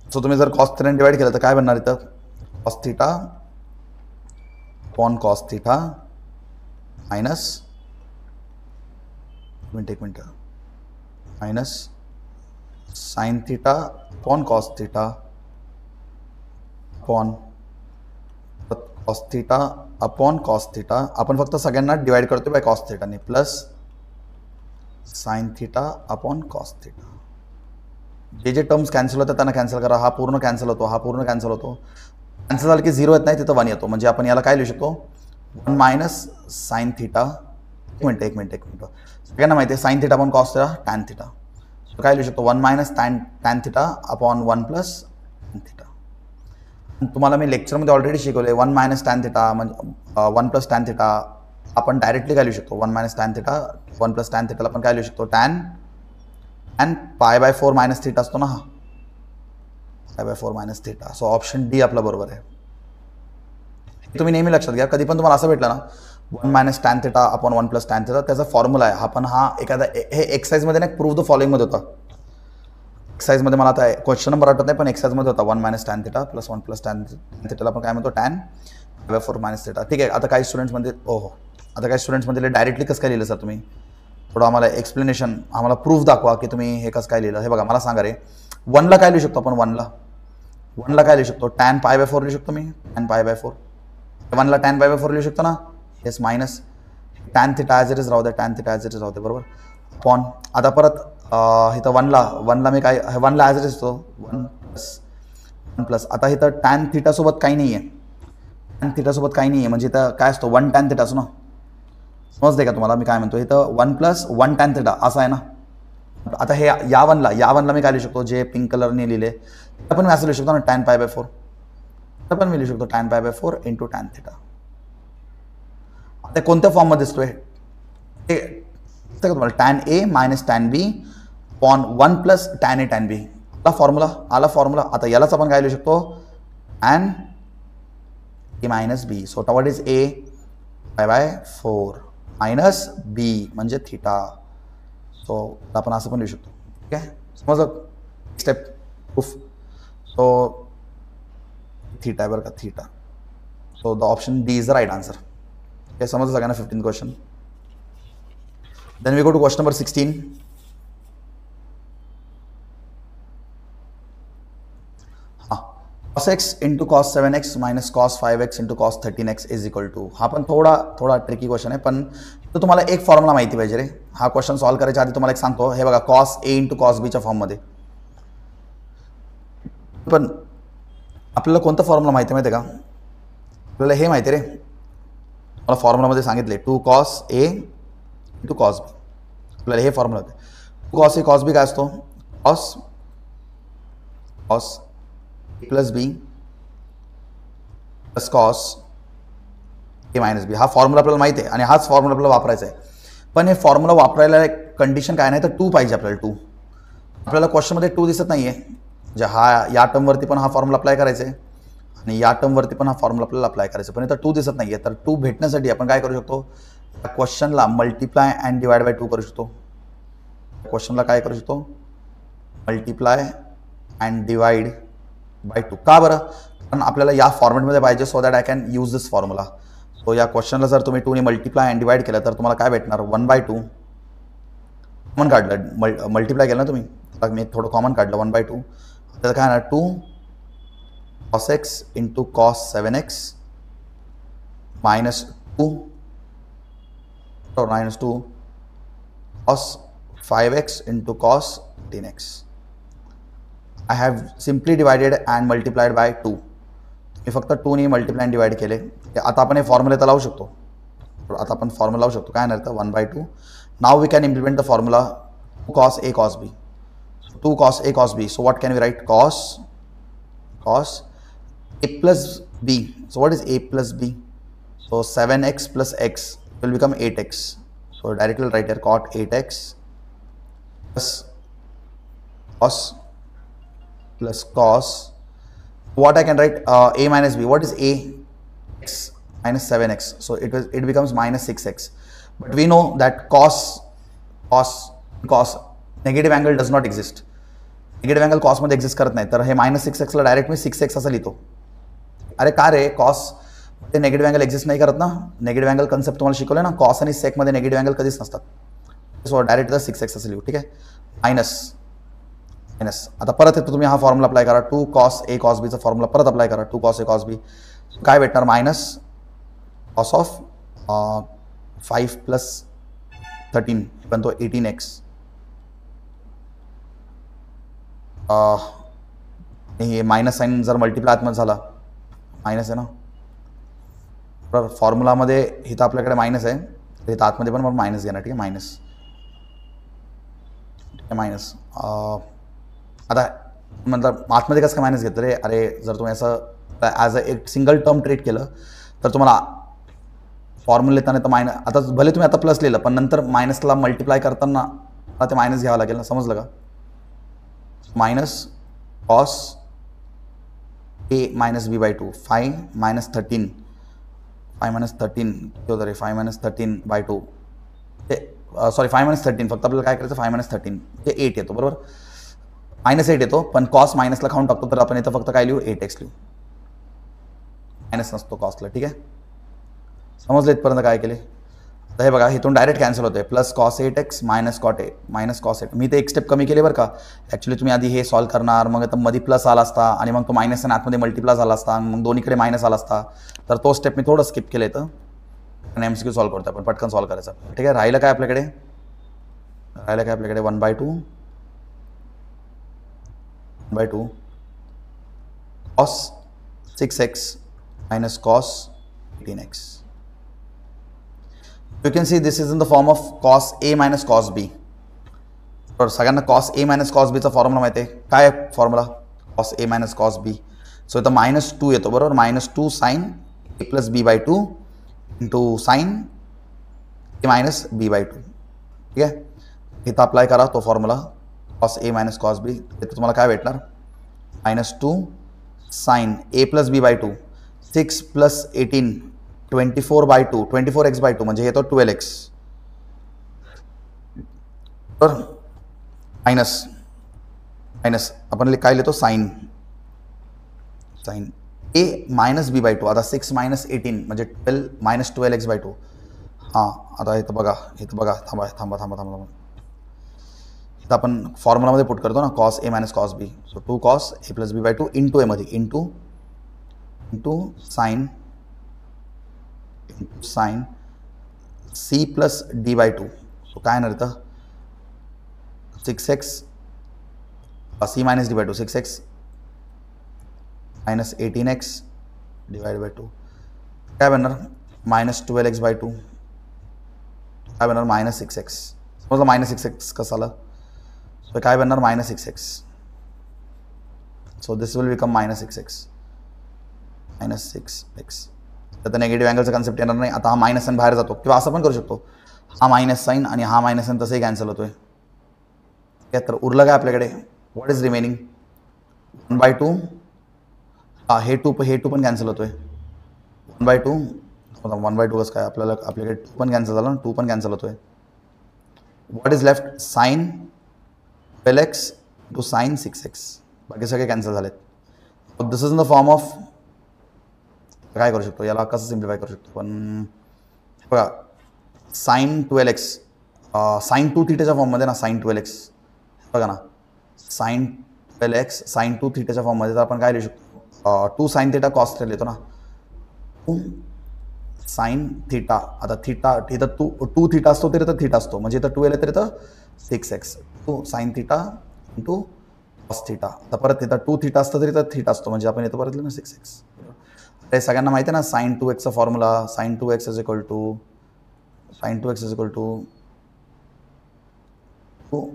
So तुम्ही जर कॉस थीटा डिवाइड केलं तर काय बनणार इथं? Cos theta upon cos theta minus, एक minute, minus sine theta upon cos theta upon cos theta upon cos theta. आपण फक्त सगळ्यांना डिवाइड करतो बाय कॉस थीटाने, plus sine theta upon cos theta. जे टर्म्स कॅन्सल होतात त्यांना कॅन्सल करा. हा पूर्ण कॅन्सल होतो, हा पूर्ण कॅन्सल होतो. कॅन्सल झालं की 0 येत नाही, तिथं 1 येतो. म्हणजे आपण याला काय लिहू शकतो? 1 मायनस साइन थीटा. एक मिनिट. सगळ्यांना माहिती आहे sine theta upon cos theta tan theta. काय लिहू शकतो? 1 minus tan theta upon 1 plus tan theta. तुम्हाला मी लेक्चरमध्ये ऑलरेडी शिकवले, 1 मायनस टॅन थीटा म्हणजे 1 प्लस टॅन थीटा. आपण डायरेक्टली काय लिहू शकतो? 1 minus tan theta, 1 plus tan थीटाला आपण काय लिहू शकतो? टॅन पाय/4 मायनस थीटा असतो ना, हा पाय/4 minus theta. So option D आपला बरोबर आहे. तुम्ही नेहमी लक्षात घ्या, कधी पण तुम्हाला असं भेटलं ना 1 minus tan theta upon 1 plus tan theta, त्याचा फॉर्म्युला आहे. आपण हा एखादा हे एक्सरसाइजमध्ये ना प्रूफ द फॉलोइंगमध्ये होता. एक्सरसाइजमध्ये मला आता क्वेश्चन नंबर आठवत नाही, पण एक्सरसाइजमध्ये होता 1 minus tan theta plus 1 plus tan थीटाला आपण काय म्हणतो? टॅन पाय/4 मायनस थीटा. ठीक आहे. आता काही स्टुडंट्समध्ये आता काही स्टुडंट्समध्ये डायरेक्टली कसं काय लिहिलं सर तुम्ही? थोडं आम्हाला एक्सप्लेनेशन, आम्हाला प्रूफ दाखवा की तुम्ही हे कसं काय लिहिलं. हे बघा, मला सांगा रे, 1ला काय लिहू शकतो आपण? 1ला काय लिहू शकतो? टॅन पाय/4 लिहू शकतो मी, टॅन पाय/4. 1ला टॅन पाय/4 लिहू शकतो ना. Yes, minus tan theta as it is राहू दे, tan theta as it is राहू दे. बरोबर. अपॉन आता परत इथं 1ला मी काय, 1ला ॲज इट इज तो 1 प्लस आता इथं टॅन थीटासोबत काही नाही आहे, टॅन थीटासोबत काही नाही आहे, म्हणजे इथं काय असतो? 1 टॅन थीटा असतो ना. समजते का तुम्हाला मी काय म्हणतो? इथं 1 + 1 tan θ असं आहे ना. आता हे या वनला मी काय लिहू शकतो? जे पिंक कलरने लिहिले आपण मी असं लिहू शकतो ना tan π/4. तर पण मी लिहू शकतो tan π/4 × tan θ. आता कोणत्या फॉर्ममध्ये दिसतोय? हे तुम्हाला tan A - tan B upon 1 + tan A tan B आला फॉर्म्युला. आता यालाच आपण काय लिहू शकतो? tan A - B. So what is A? π/4 minus B म्हणजे थिटा. सो आपण असं पण लिहू शकतो. ठीक आहे, समजलं? Step proof. सो थीटा आहे बरं का, theta. So the option D is the right answer. हे समजलं सगळ्यांना 15th question. Then we go to question number 16. cos x into cos 7x minus cos 5x into cos 13x is equal to. हा पण थोडा ट्रिकी क्वेश्चन आहे, पण तो तुम्हाला एक फॉर्म्युला माहिती पाहिजे रे. हा क्वेश्चन सॉल्व करायच्या आधी तुम्हाला एक सांगतो. हे बघा cos a into cos b च्या फॉर्ममध्ये. पण आपल्याला कोणता फॉर्म्युला माहिती आहे का? आपल्याला हे माहिती रे, मला फॉर्म्युलामध्ये सांगितले 2 cos a into cos b. आपल्याला हे फॉर्म्युला होते. 2 cos a cos b काय असतो? cos plus B plus cos A minus बी. हा फॉर्म्युला आपल्याला माहिती आहे आणि हाच फॉर्म्युला आपल्याला वापरायचा आहे. पण हे फॉर्म्युला वापरायला एक कंडिशन काय नाही तर 2 पाहिजे आपल्याला. 2 आपल्याला क्वेश्चनमध्ये 2 दिसत नाही आहे. म्हणजे या टर्मवरती पण हा फॉर्म्युला अप्लाय करायचा आहे आणि या टर्मवरती पण हा फॉर्म्युला आपल्याला अप्लाय करायचा आहे. पण इथं 2 दिसत नाही आहे. तर 2 भेटण्यासाठी आपण काय करू शकतो? या क्वेश्चनला मल्टिप्लाय अँड डिवाइड बाय 2 करू शकतो. क्वेश्चनला काय करू शकतो? Multiply and divide by 2. का बरं? कारण आपल्याला या फॉर्मॅटमध्ये पाहिजे, so that I can use this formula. So या क्वेश्चनला जर तुम्ही 2 ने मल्टिप्लाय अँड डिवाइड केलं तर तुम्हाला काय भेटणार? 1/2 कॉमन काढलं, मल्टिप्लाय केलं ना तुम्ही, तर मी थोडं कॉमन काढलं 1/2. त्याचं काय येणार? 2 cos x into cos 7x minus 2 cos 5x into cos 13x. I have simply divided and multiplied by 2. मी फक्त 2 ने मल्टिप्लाय अँड डिवाइड केले. आता आपण हे फॉर्म्युला तर लावू शकतो. काय नाही तर 1/2. Now we can implement the formula cos a cos b. 2 cos a cos b. So what can we write? cos a plus b. So what is a plus b? So 7x plus x will become 8x. So directly write here cot 8x plus cos plus cos. What I can write? A minus b. What is a? X minus 7x. So it becomes minus 6x. But we know that cos negative angle does not exist. Negative angle cos मध्ये एक्झिस्ट करत नाही. तर हे minus 6x ला डायरेक्ट मी 6x असं लिहितो. अरे का रे? cos ते नेगेटिव्ह अँगल एक्झिस्ट नाही करत ना. नेगेटिव्ह अँगल कन्सेप्ट तुम्हाला शिकवलं ना. cos आणि sec मध्ये नेगेटिव्ह अँगल कधीच नसतात. सो डायरेक्ट 6x असं लिहू. ठीक आहे, मायनस. आता परत येतो, तुम्ही हा फॉर्म्युला अप्लाय करा. 2 cos a cos b चा फॉर्म्युला परत अप्लाय करा. 2 cos a cos b काय भेटणार? मायनस cos ऑफ 5 प्लस 13 पण तो 18x. हे मायनस साईन जर मल्टिप्लाय आतमध्ये झाला, मायनस आहे ना. बरोबर, फॉर्म्युलामध्ये इथं आपल्याकडे मायनस आहे, इथं आतमध्ये पण मायनस घेणार. ठीक आहे, मायनस. आता मतलब आतमध्ये कसं काय मायनस घेतं रे? अरे जर तुम्ही असं ॲज अ एक सिंगल टर्म ट्रीट केलं तर तुम्हाला फॉर्म्युला येताना तर मायनस, आता भले तुम्ही आता प्लस लिहिलं पण नंतर मायनसला मल्टिप्लाय करताना ते मायनस घ्यावं लागेल ना. समजलं का? Minus cos a minus b by 2. 5 minus 13 किती होतं रे? 5 minus 13 by 2 ते सॉरी 5 minus 13. फक्त आपल्याला काय करायचं? 5 minus 13 ते 8 येतो. बरोबर, -8 येतो. पण कॉस मायनसला खाऊन टाकतो तर आपण इथं फक्त काय लिहू? 8x लिहू. मायनस नसतो कॉसला. ठीक आहे, समजलं इथपर्यंत काय केले? तर हे बघा, इथून डायरेक्ट कॅन्सल होते. Plus cos 8x minus cos 8. मी ते एक स्टेप कमी केले बरं का. ॲक्च्युली तुम्ही आधी हे सॉल्व करणार, मग आता मध्ये प्लस आला असता आणि मग तो मायनस आणि आतमध्ये मल्टिप्लाय झाला असता, मग दोन्हीकडे मायनस आला असता. तर तो स्टेप मी थोडं स्किप केलं इथं. आणि MCQ सॉल्व करतो आपण, पटकन सॉल्व करायचा. ठीक आहे, राहिलं काय आपल्याकडे? 1/2 cos 6x minus cos 18x. You can see this is in the form of cos A minus cos B. बरोबर, सगळ्यांना कॉस ए मायनस कॉस बीचा फॉर्म्युला माहिती आहे. काय formula cos A minus cos B. So इथं -2 येतो बरोबर. -2 sine A plus B by 2 into sine A minus B by 2. ठीक आहे, इथं अप्लाय करा तो formula cos A minus cos B. इथं तुम्हाला काय भेटणार -2 sine A plus B by 2 6 प्लस 18 24/2 24x/2 म्हणजे येतो 12x. तर मायनस आपण काय लिहितो sign A minus B by 2. आता 6 मायनस 18 म्हणजे 12 -12x/2. हां, आता इथं बघा थांबा इथं आपण फॉर्म्युलामध्ये पुट करतो ना cos A minus cos B. So 2 cos A plus B by 2 into एमध्ये into sine C plus D by 2. So काय येणार इथं 6x C minus D by 2 6x minus 18x divide by 2. काय बनणार -12x/2. काय बनणार -6x. समजलं -6x कसं आलं. सो काय बनणार -6x. So this will become -6x. तर नेगेटिव्ह अँगलचा कन्सेप्ट येणार नाही. आता हा मायनस साइन बाहेर जातो किंवा असं पण करू शकतो, हा मायनस साइन आणि हा मायनस साइन तसंही कॅन्सल होतोय. तर उरलं काय आपल्याकडे व्हॉट इज रिमेनिंग 1/2. हे टू पण कॅन्सल होतोय 1/2. 1/2 कसं काय आपल्याकडे 2 पण कॅन्सल झालं ना 2 पण कॅन्सल होतोय. What is left sine 12x to sine 6x. बाकी सगळे कॅन्सल झालेत. This is in the form of काय करू शकतो याला कसं सिम्प्लिफाय करू शकतो पण बघा साइन 12x साइन 2 थीटाच्या फॉर्ममध्ये ना साइन 12x बघा ना साइन 12x साइन 2 थीटाच्या फॉर्ममध्ये तर आपण काय लिहू शकतो 2 साइन थीटा कॉस थीटा लिहितो ना 2 साइन थीटा. आता थीटा इथं 2 थीटा असतो तरी तर थीटा असतो म्हणजे इथं 2 आलं तरी तर 6x 2 sine theta into cos theta. आता परत इथं 2 थीटा असतं तरी तर थीटा असतो म्हणजे आपण इथं परत लिहिलं ना 6x. ते सगळ्यांना माहिती आहे ना sine 2x formula sine 2x is equal to 2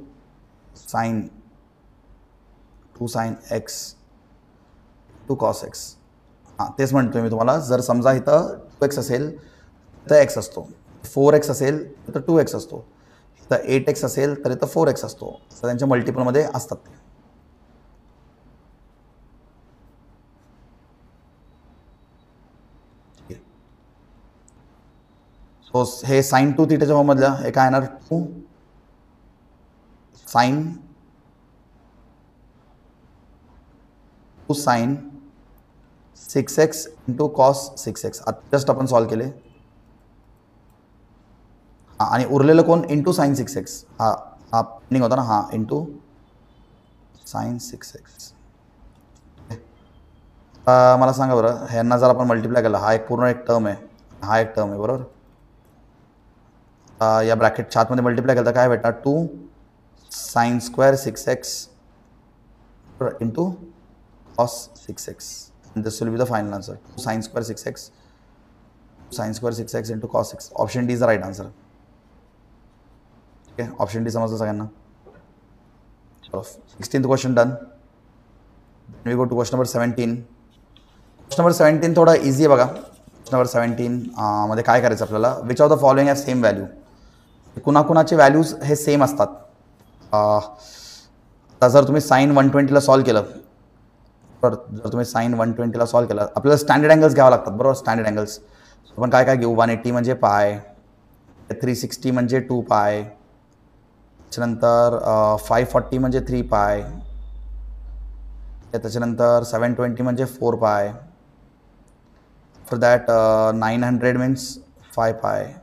sine x to cos x. हां तेच म्हणतोय मी तुम्हाला. जर समजा इथं 2x असेल तर x असतो, 4x असेल तर 2x असतो, इथं 8x असेल तर इथं 4x असतो. तर त्यांच्या मल्टिपलमध्ये असतात ते. सो हे साइन 2 थीटाच्या फॉर्ममधलं हे काय येणार 2 sine 6x into cos 6x. Just आपण सॉल्व केले. हां आणि उरलेलं कोण इंटू साइन 6x. हा पेंडिंग होता ना हां इंटू साइन 6x. मला सांगा बरं ह्यांना जर आपण मल्टिप्लाय केलं हा एक पूर्ण एक टर्म आहे हा एक टर्म आहे बरोबर. या ब्रॅकेटच्या आतमध्ये मल्टिप्लाय केलं तर काय भेटणार 2 sine square 6x into cos 6x. This will be the final answer 2 sine square 6x into cos 6. Option D is the right answer. ठीक आहे ऑप्शन डी समजलं सगळ्यांना. चलो 16th question done. We go to question number 17. Question number 17 थोडा इझी आहे बघा. क्वेश्चन नंबर 17 मध्ये काय करायचं आपल्याला which of the following have same value. कुणाकुणाचे व्हॅल्यूज हे सेम असतात. आता जर तुम्ही साइन 120ला सॉल्व केलं तर जर तुम्ही साइन 120ला सॉल्व केलं आपल्याला स्टँडर्ड अँगल्स घ्यावं लागतात बरोबर. स्टँडर्ड अँगल्स आपण काय काय घेऊ 180 म्हणजे पाय 360 म्हणजे 2 पाय त्याच्यानंतर 540 म्हणजे 3 पाय त्याच्यानंतर 720 म्हणजे 4 पाय. फॉर दॅट 900 मीन्स 5 पाय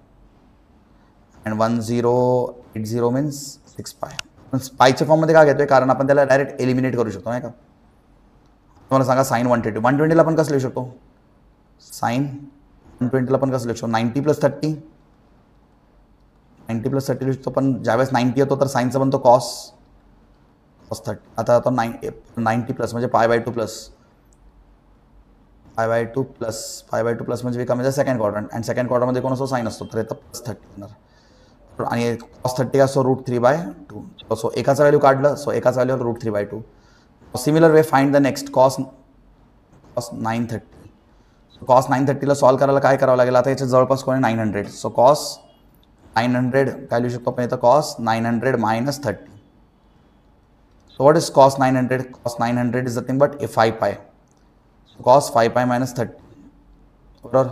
अँड 1080 मीन्स 6 पाय. पण पायच्या फॉर्ममध्ये काय घेतोय कारण आपण त्याला डायरेक्ट एलिमिनेट करू शकतो नाही का. तुम्हाला सांगा साइन 120ला पण कसं लिहू शकतो साइन 120ला पण कसं लिहू शकतो 90 + 30 लिहू शकतो. पण ज्यावेळेस 90 येतो तर साइनचा बनतो कॉस 30. आता 90 प्लस म्हणजे π/2 प्लस π/2 प्लस π/2 प्लस म्हणजे कमी आहे सेकंड क्वाड्रंट आणि सेकंड क्वाड्रंटमध्ये कोण असतो साईन असतो तर येतं +30 येणार आणि cos30 असतो √3/2 सो एकाचं व्हॅल्यू काढलं सो एकाचं value √3/2 similar way find the next cos 930 cos 930 ला सॉल्व करायला काय करावं लागेल आता याच्या जवळपास कोण आहे 900 सो cos 900 काय लिहू शकतो आपण इथं cos 900 - 30 so what is cos 900 cos 900 is nothing but a 5 pi cos 5 pi - 30 बरोबर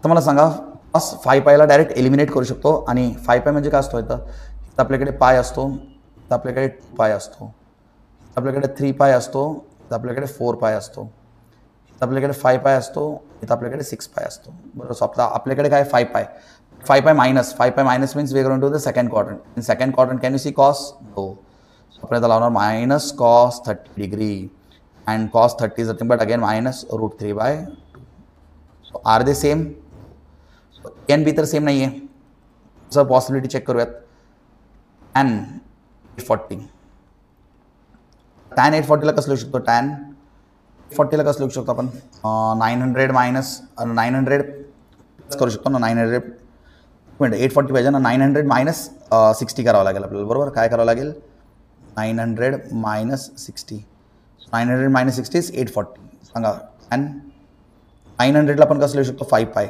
तर मला सांगा cos 5 pi ला डायरेक्ट एलिमिनेट करू शकतो आणि 5 pi म्हणजे काय असतो इथं आपल्याकडे पाय असतो तर आपल्याकडे 2 पाय असतो आपल्याकडे 3 पाय असतो तर आपल्याकडे 4 पाय असतो आपल्याकडे 5 पाय असतो इथं आपल्याकडे 6 पाय असतो बरोबर सो आपल्याकडे काय 5 पाय 5 pi minus 5 pi minus means we are going to the second quadrant in second quadrant can you see cos no आपण इथं लावणार minus cos 30 degree and cos 30 is nothing but again minus √3/2 are they same and B तर सेम नाही आहे सर पॉसिबिलिटी चेक करूयात tan 840 tan 840 ला कसं लिहू शकतो tan 840 ला कसं लिहू शकतो आपण 900 मायनस 900 करू शकतो ना 900 मिनिट 840 पाहिजे ना 900 मायनस 60 करावं लागेल आपल्याला बरोबर काय करावं लागेल 900 मायनस 60 900 मायनस 60 इज 840 सांगा आणि 900 ला आपण कसं लिहू शकतो 5 पाय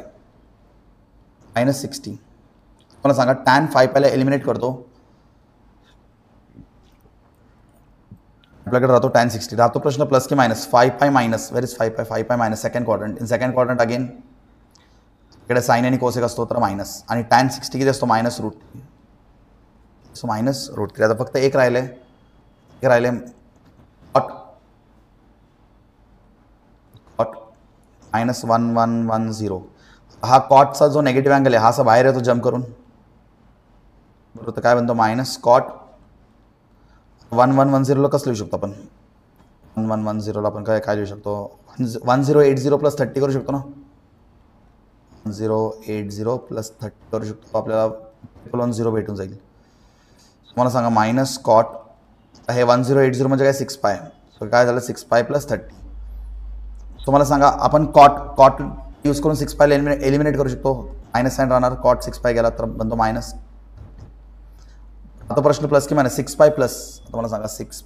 मायनस 60 मला सांगा tan 5 पायला एलिमिनेट करतो आपल्याकडे राहतो tan 60 राहतो प्रश्न प्लस की minus 5 pi minus where is 5 pi minus second quadrant in second quadrant again इकडे साइन आणि कोसेक असतो तर मायनस आणि tan 60 किती असतो मायनस √3 सो मायनस √3 आता फक्त एक राहिले कॉट मायनस 1110 हा कॉटचा जो नेगेटिव्ह अँगल आहे हा असा बाहेर येतो जम्प करून बरोबर तर काय बनतो मायनस कॉट 1110 ला कसं लिहू शकतो आपण 1110 ला आपण काय लिहू शकतो 1080 प्लस 30 करू शकतो ना 1080 प्लस 30 करू शकतो आपल्याला 10 भेटून जाईल मला सांगा मायनस कॉट हे 1080 म्हणजे काय 6 पाय तर काय झालं 6 पाय प्लस 30 तुम्हाला सांगा आपण कॉट यूज करून 6 पायला एलिमिनेट करू शकतो मायनस साइन राहणार कॉट 6 पाय गेला तर बनतो मायनस आता प्रश्न प्लस की मायनस 6 पाय प्लस आता मला सांगा 6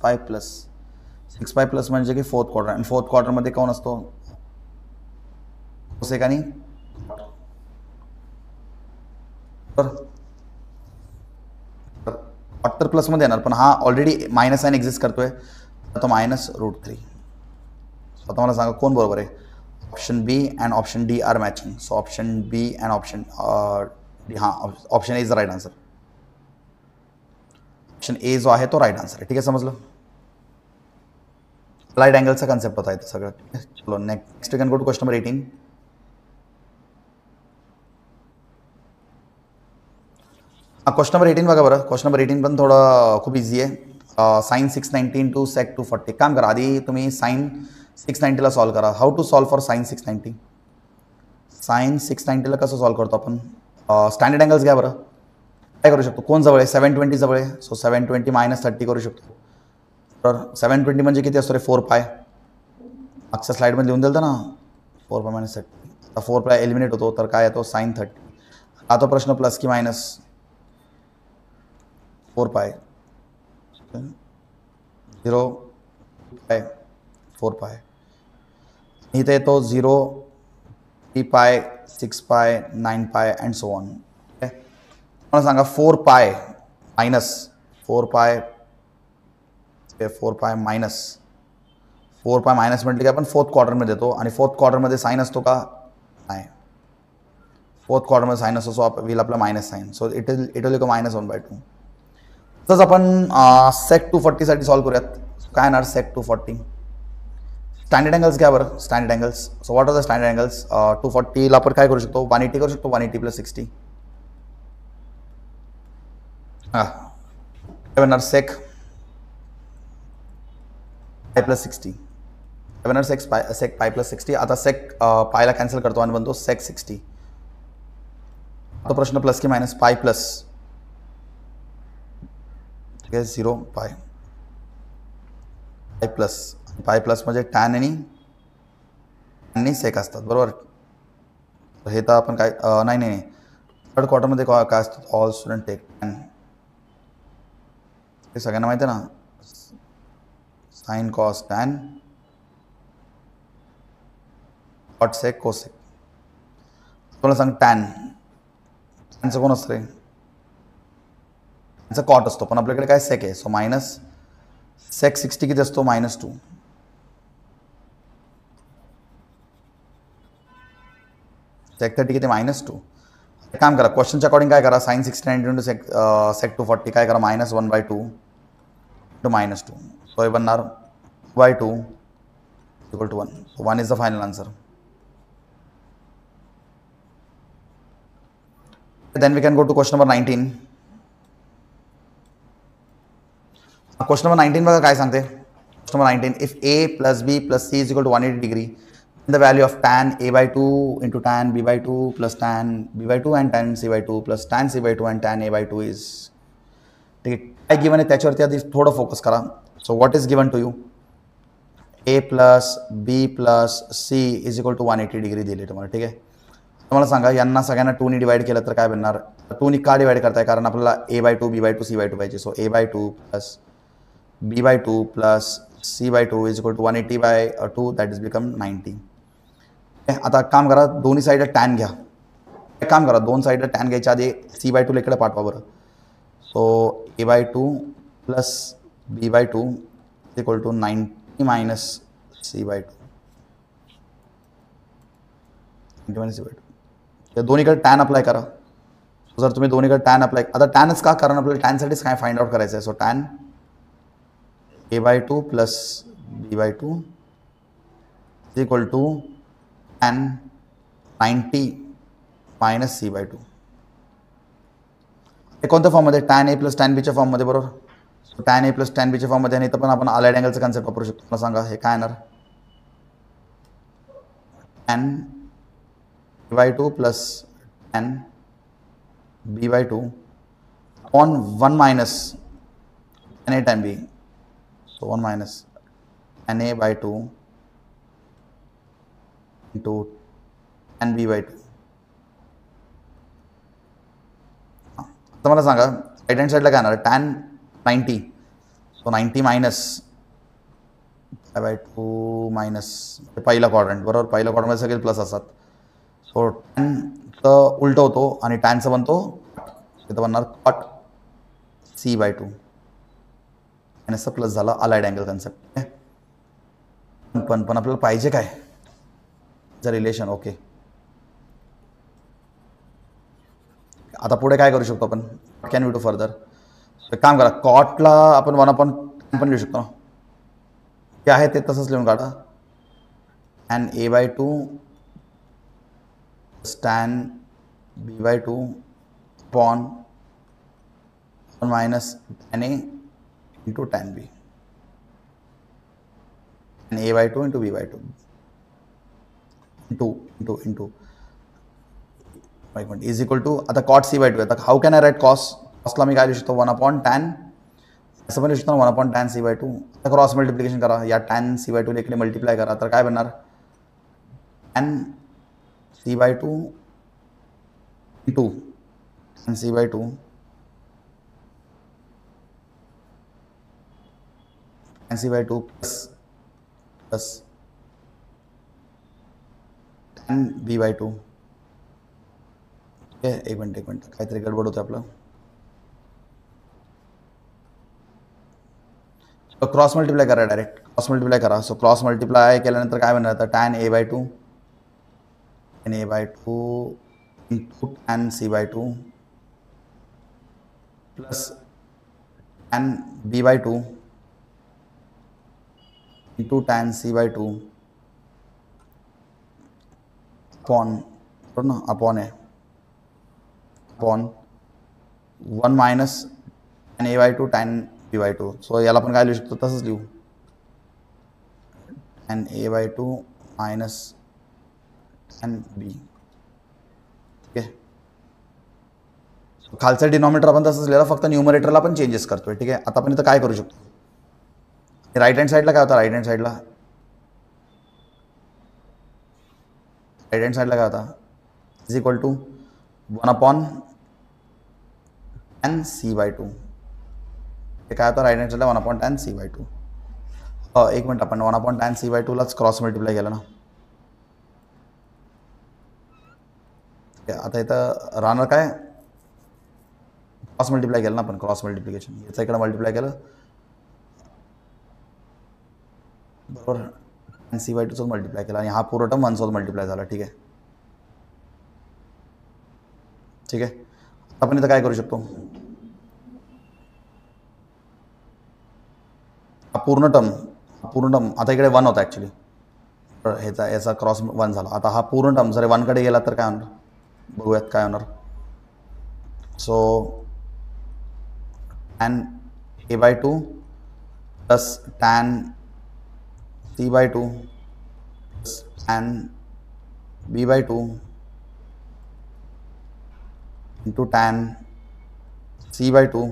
पाय प्लस म्हणजे की फोर्थ क्वार्टर आणि फोर्थ क्वार्टरमध्ये कोण असतो कोसेक आणि तर प्लस मध्ये येणार पण हा ऑलरेडी मायनस साइन एक्झिस्ट करतोय तो मायनस √3 आता मला सांगा कोण बरोबर आहे option B and option D are matching so option B and option D हां option A is the right answer option A जो आहे तो राईट आन्सर आहे ठीक आहे समजलं राईट अँगलचा कन्सेप्ट होता इथं सगळं चलो next we can go to question number 18 question number 18 बघा बरं क्वेश्चन नंबर 18 पण थोडं खूप इझी आहे साइन 690 इंटू सेक 240 काम करा आधी तुम्ही साइन 690 ला सॉल्व करा how to solve for sine 690 sine 690 ला कसं सॉल्व करतो आपण स्टँडर्ड अँगल्स घ्या बरं काय करू शकतो कोण जवळ आहे 720 जवळ आहे सो 720 मायनस 30 करू शकतो तर 720 म्हणजे किती असतो रे 4 पाय मागच्या स्लाइडमध्ये लिहून दिलं ना 4 पाय मायनस 30 आता 4 पाय एलिमिनेट होतो तर काय येतो साइन 30 हा तो प्रश्न प्लस की मायनस 4 पाय 0 पाय 4 पाय इथे येतो 0 3 पाय 6 पाय 9 पाय अँड सो ऑन मला सांगा 4 pi minus 4 pi minus 4 pi minus म्हटलं की आपण फोर्थ क्वार्टरमध्ये येतो आणि फोर्थ क्वार्टरमध्ये साइन असतो का नाही फोर्थ क्वार्टरमध्ये साइन असतो सो विल आपला minus sine so it will go -1/2 तसंच आपण सेक 240 साठी सॉल्व करूयात काय येणार सेक 240 स्टँडर्ड अँगल्स घ्या बरं standard angles so what are the standard angles 240 ला आपण काय करू शकतो 180 करू शकतो 180 प्लस 60 हां येणार सेक पाय प्लस 60 येणार सेक पाय प्लस 60 आता सेक पायला कॅन्सल करतो आणि बनतो सेक 60 तो प्रश्न प्लस की मायनस पाय प्लस 0 पाय प्लस म्हणजे टॅन आणि आणि सेक असतात बरोबर. हे तर आपण काय नाही नाही थर्ड क्वार्टरमध्ये काय असतात ऑल स्टुडंट टेक टॅन, हे सगळ्यांना माहिती आहे ना. Sine cos tan cot sec cosec. तुम्हाला सांग टॅन, टॅनचं कोण असतं रे, टॅनचा कॉट असतो पण आपल्याकडे काय सेक आहे. सो मायनस सेक 60 किती असतो -2. सेक 30 किती -2. एक काम करा क्वेश्चनच्या अकॉर्डिंग काय करा साइन 69 इंटू सेक 240 काय करा -1/2 इंटू -2. सो हे बनणार 2/2 equal to 1. 1 is the final answer. Then we can go to question number 19. Question number 19 बघा काय सांगते. Question number 19, if a plus b plus c is equal to 180 degree, the value of tan a/2 into tan b/2 plus tan b/2 and tan c/2 plus tan c/2 and tan a/2 is. ठीक आहे, काय गिवन आहे त्याच्यावरती आधी थोडं फोकस करा. So what is given to you, a plus b plus c is equal to 180 degree दिली तुम्हाला. ठीक आहे, तुम्हाला सांगा यांना सगळ्यांना 2 डिवाइड केलं तर काय बनणार. 2 का डिवाइड करताय कारण आपल्याला a/2 b/2 c/2 पाहिजे. So a/2 plus b/2 plus c/2 is equal to 180/2 that is become 90. आता काम करा दोन्ही साईडला टॅन घ्या. एक काम करा दोन साईडला टॅन घ्यायच्या आधी c/2 इकडे पाठवा बरं. So a/2 plus b/2 equal to 90 minus c/2 दोन्हीकडे टॅन अप्लाय करा. जर तुम्ही दोन्हीकडे टॅन अप्लाय, आता टॅनच का, कारण आपल्याला टॅनसाठीच काय फाइंड आउट करायचं आहे. So tan a/2 plus b/2 equal to tan 90 minus c/2. हे कोणत्या फॉर्ममध्ये, टॅन a प्लस टॅन बीच्या फॉर्ममध्ये बरोबर. So tan a plus tan बीच्या फॉर्ममध्ये. आणि इथं पण आपण अलाइड अँगलचं कन्सेप्ट वापरू शकतो. मला सांगा हे काय येणार, tan b/2 plus tan b/2 upon 1 minus tan a tan b. So 1 minus tan a/2 into tan b/2. आता मला सांगा राईट हँड साईडला काय येणार, tan 90. So 90 minus by2 minus पहिला क्वाड्रंट बरोबर. पहिल्या क्वाड्रंटमध्ये सगळे प्लस असतात. सो टॅनचं उलट होतो आणि टॅनचं बनतो तिथं बनणार कॉट c/2 आणि असं प्लस झाला अलाइड अँगल कन्सेप्ट. पण आपल्याला पाहिजे काय रिलेशन. ओके, आता पुढे काय करू शकतो आपण, कॅन वी डू फर्दर. एक काम करा कॉटला आपण 1/10 पण लिहू शकतो ना. ते आहे ते तसंच लिहून काढा. Tan a/2 tan b/2 upon 1 minus tan a into tan b. Tan a/2 into b/2 into is equal to आता कॉट c/2. आता हाऊ कॅन आय राईट कॉसला मी काय लिहू शकतो 1/10 असं पण लिहू शकतो 1/10 c/2. आता क्रॉस मल्टिप्लिकेशन करा या टॅन c/2 इकडे मल्टिप्लाय करा तर काय बनणार tan c/2 into tan c/2 tan c/2 plus tan b/2. एक मिनट काहीतरी गडबड होतं आपलं. क्रॉस मल्टिप्लाय करा डायरेक्ट क्रॉस मल्टिप्लाय करा. सो क्रॉस मल्टिप्लाय केल्यानंतर काय बनणार आता tan a/2 into tan c/2 plus tan b/2 into tan c/2 upon आहे upon 1 minus tan a/2 tan b/2. So याला आपण काय लिहू शकतो तसंच लिहू tan a/2 minus tan b. ठीक आहे, खालचं डिनॉमिनेटर आपण तसंच लिहिलं फक्त न्यूमरेटरला आपण चेंजेस करतोय. ठीक आहे, आता आपण इथं काय करू शकतो राईट हँड साईडला काय होतं राईट हँड साईडला राईट हँड साईडला काय होता is equal to 1/tan c/2. हे काय होतं राईट हँड साईडला 1/tan c/2. एक मिनिट, आपण 1/tan c/2 लाच क्रॉस मल्टिप्लाय केलं ना. आता इथं राहणार काय, क्रॉस मल्टिप्लाय केलं ना आपण, क्रॉस मल्टिप्लिकेशन. याचं इकडे मल्टिप्लाय केलं बरोबर, tan c/2 सोबत मल्टिप्लाय केला आणि हा पूर्ण टर्म 1 सोबत मल्टिप्लाय झाला. ठीक आहे, ठीक आहे. आपण इथं काय करू शकतो, हा पूर्ण टर्म आता इकडे 1 होता ॲक्च्युली, याचा क्रॉस 1 झाला. आता हा पूर्ण टर्म जर 1 कडे गेला तर काय होणार, बघूयात काय होणार. So tan a/2 plus tan c/2 plus tan b/2 into tan c/2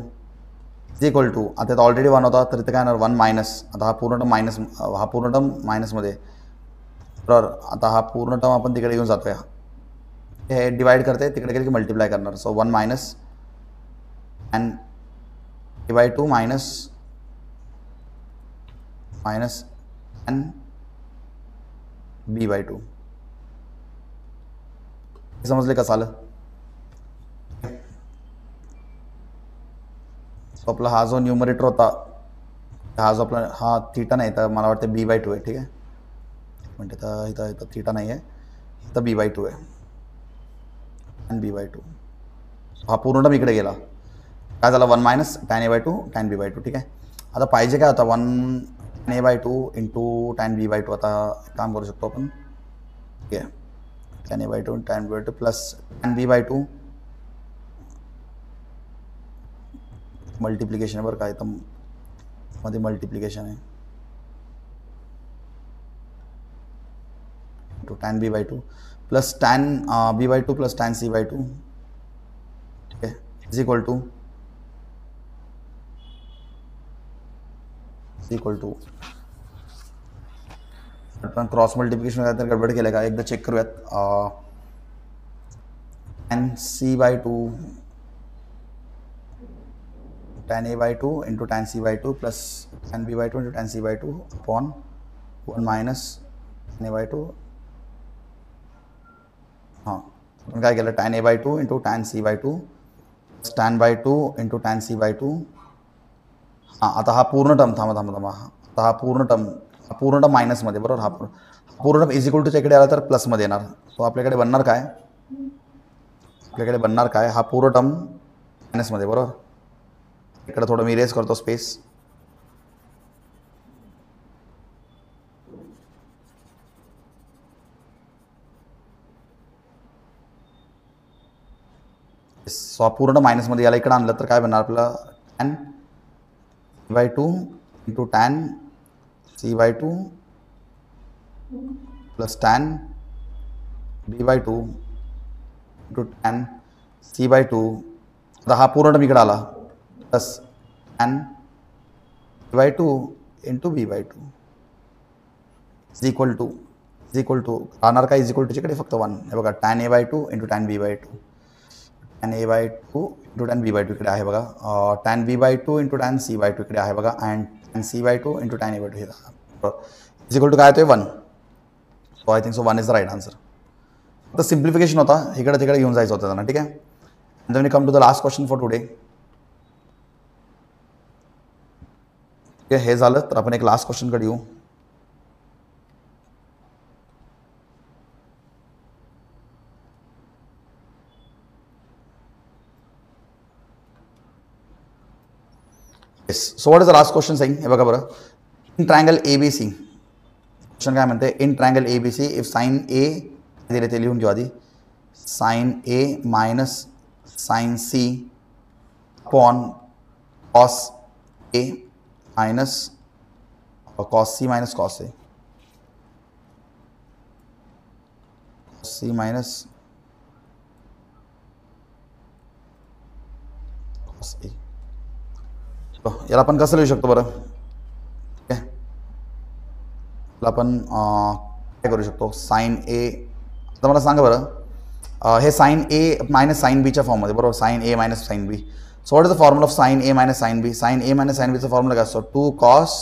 is equal to, आता ऑलरेडी 1 होता तर इथे काय होणार 1 मायनस, आता हा पूर्ण टर्म मायनस, हा पूर्ण टर्म मायनसमध्ये बरोबर. आता हा पूर्ण टर्म आपण तिकडे घेऊन जातोय, हे डिवाइड करते तिकडे गेले की मल्टिप्लाय करणार. So 1 minus tan a/2 minus tan b/2. समजले कसं आलं. सो आपला हा जो न्यूमरेटर होता, हा जो आपला हा थीटा नाही तर मला वाटतं b/2 आहे. ठीक आहे, म्हणजे इथं थीटा नाही आहे, इथं b/2 आहे आणि b/2. हा पूर्ण टर्म इकडे गेला, काय झाला 1 minus tan a/2 tan b/2. ठीक आहे, आता पाहिजे काय होता 1 tan a/2 into tan b/2. आता काम करू शकतो आपण. ठीक आहे, tan a/2 tan b/2 plus tan b/2 multiplication आहे बरं का, इथं मध्ये मल्टिप्लिकेशन आहे, into tan b/2 plus tan b/2 plus tan c/2. ठीक आहे, इज इक्वल टू आपण क्रॉस मल्टिप्लिकेशन काय तर गडबड केलं का, एकदा चेक करूयात. tan c/2 tan a/2 into tan c/2 plus tan b/2 into tan c/2 upon 1 minus tan a/2. हां, आपण काय केलं tan a/2 into tan c/2 tan by2 into tan c/2. हां, आता हा पूर्ण टर्म थांबा, आता हा पूर्ण टर्म मायनसमध्ये बरोबर. हा पूर्ण टर्म इज इक्वल टूच्या इकडे आला तर प्लसमध्ये येणार. सो आपल्याकडे बनणार काय, हा पूर्ण टर्म मायनसमध्ये बरोबर. इकडे थोडं मी इरेज करतो स्पेस. सो पूर्ण मायनसमध्ये याला इकडे आणलं तर काय बनणार आपलं, tan b/2 into tan c/2 plus tan b/2 into tan c/2. आता हा पूर्ण टर्म इकडे आला plus tan b/2 into b/2 is equal to राहणार काय, इज इक्वल टूच्याकडे फक्त 1. हे बघा tan a/2 into tan b/2, tan a/2 into tan b/2 इकडे आहे बघा, tan b/2 into tan c/2 इकडे आहे बघा, and tan c/2 into tan a/2 हे इज इक्वल टू काय येतोय 1. So I think so 1 is the right answer. तर सिम्प्लिफिकेशन होता, इकडे तिकडे घेऊन जायचं होतं त्यांना. ठीक आहे, and then we come to the last question for today. ठीक आहे, हे झालं तर आपण एक लास्ट क्वेश्चन कडे येऊ. So what is the last question saying, हे बघा बरं. इन ट्रायंगल ABC क्वेश्चन काय म्हणते, in triangle ABC if sine A दिले ते लिहून घेऊ आधी, sine A minus sine C upon cos A minus cos C minus cos A, C minus cos A. याला आपण कसं लिहू शकतो बरं, ठीक आहे, याला आपण काय करू शकतो, साइन A आता मला सांगा बरं, हे साइन ए मायनस साइन बीच्या फॉर्ममध्ये, बरोबर, sine A minus sine B. So what is the formula of sine A minus sine B? Sine A minus sine बीचा फॉर्म्युला काय असतो? 2 cos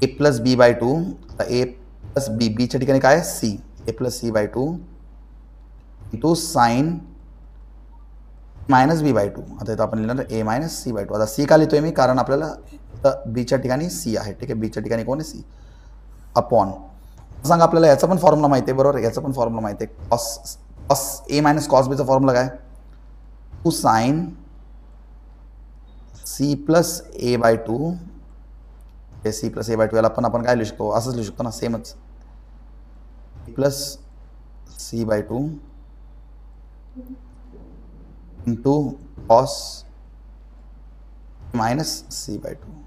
A plus B by 2. A plus B, बीच्या ठिकाणी काय आहे? C. A plus C by 2 into sine minus B by 2. आता इथं आपण लिहिणार ए मायनस सी बाय 2. आता सी का लिहितोय मी? कारण आपल्याला बीच्या ठिकाणी सी आहे, ठीक आहे. बीच्या ठिकाणी कोण आहे? C upon. सांगा आपल्याला याचा पण फॉर्म्युला माहिती आहे, बरोबर. याचा पण फॉर्म्युला माहिती आहे. कॉस ए मायनस कॉस बीचा फॉर्म्युला काय? 2 साइन सी प्लस ए बाय 2. हे सी प्लस ए बाय 2 याला पण आपण काय लिहू शकतो? असंच लिहू शकतो ना, सेमच. Plus C by 2 into cos minus C by 2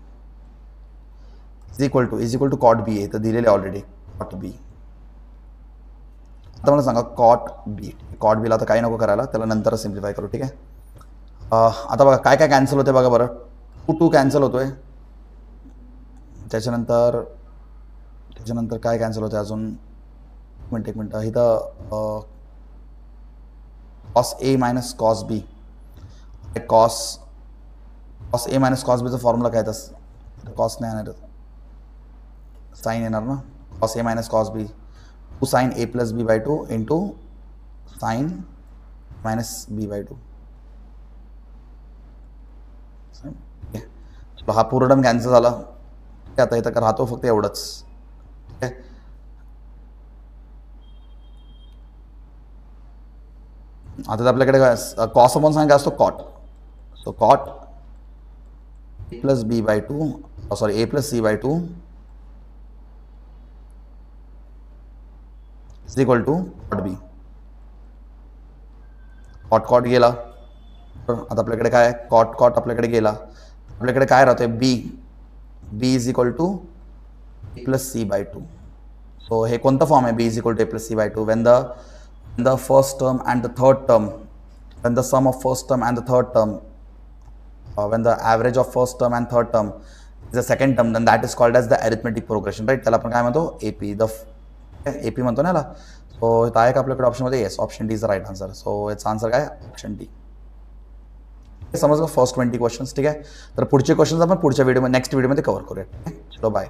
is equal to cot B आहे, तर दिलेले ऑलरेडी कॉट बी. आता मला सांगा कॉट बी. कॉट बीला आता काही नको करायला, त्याला नंतर सिम्प्लिफाय करू, ठीक आहे. आता बघा काय काय कॅन्सल होते बघा बरं. 2 कॅन्सल होतोय, त्याच्यानंतर काय कॅन्सल होते अजून? एक मिनटं इथं cos A minus cos B. Cos A minus cos बीचा फॉर्म्युला काय? तसं कॉस नाही येणार, साइन येणार ना. Cos A minus cos B 2 sine A plus B by 2 into sine minus B by 2. हा पूर्ण टर्म कॅन्सल झाला. आता इथं राहतो फक्त एवढंच, ठीक आहे. आता आपल्याकडे काय कॉस अपॉन साइन काय असतो? Cot. So cot A plus B by 2, sorry A plus C by 2 is equal to cot B. Cot गेला. आता आपल्याकडे काय? कॉट आपल्याकडे गेला. आपल्याकडे काय राहतोय? B is equal to A plus C by 2. So हे कोणता फॉर्म आहे? B is equal to A plus C by 2 when the first term and the third term, when the sum of first term and the third term, when the average of first term and third term is the second term, then that is called as the arithmetic progression, right? त्याला आपण काय म्हणतो? AP. AP म्हणतो ना याला. सो इथं आहे का आपल्याकडे ऑप्शनमध्ये? Yes, option D is the right answer. So याचा आन्सर काय? Option D. समजलं फर्स्ट 20 क्वेश्चन्स, ठीक आहे. तर पुढचे क्वेश्चन्स आपण पुढच्या व्हिडिओमध्ये, नेक्स्ट व्हिडिओमध्ये कव्हर करूया. चलो बाय.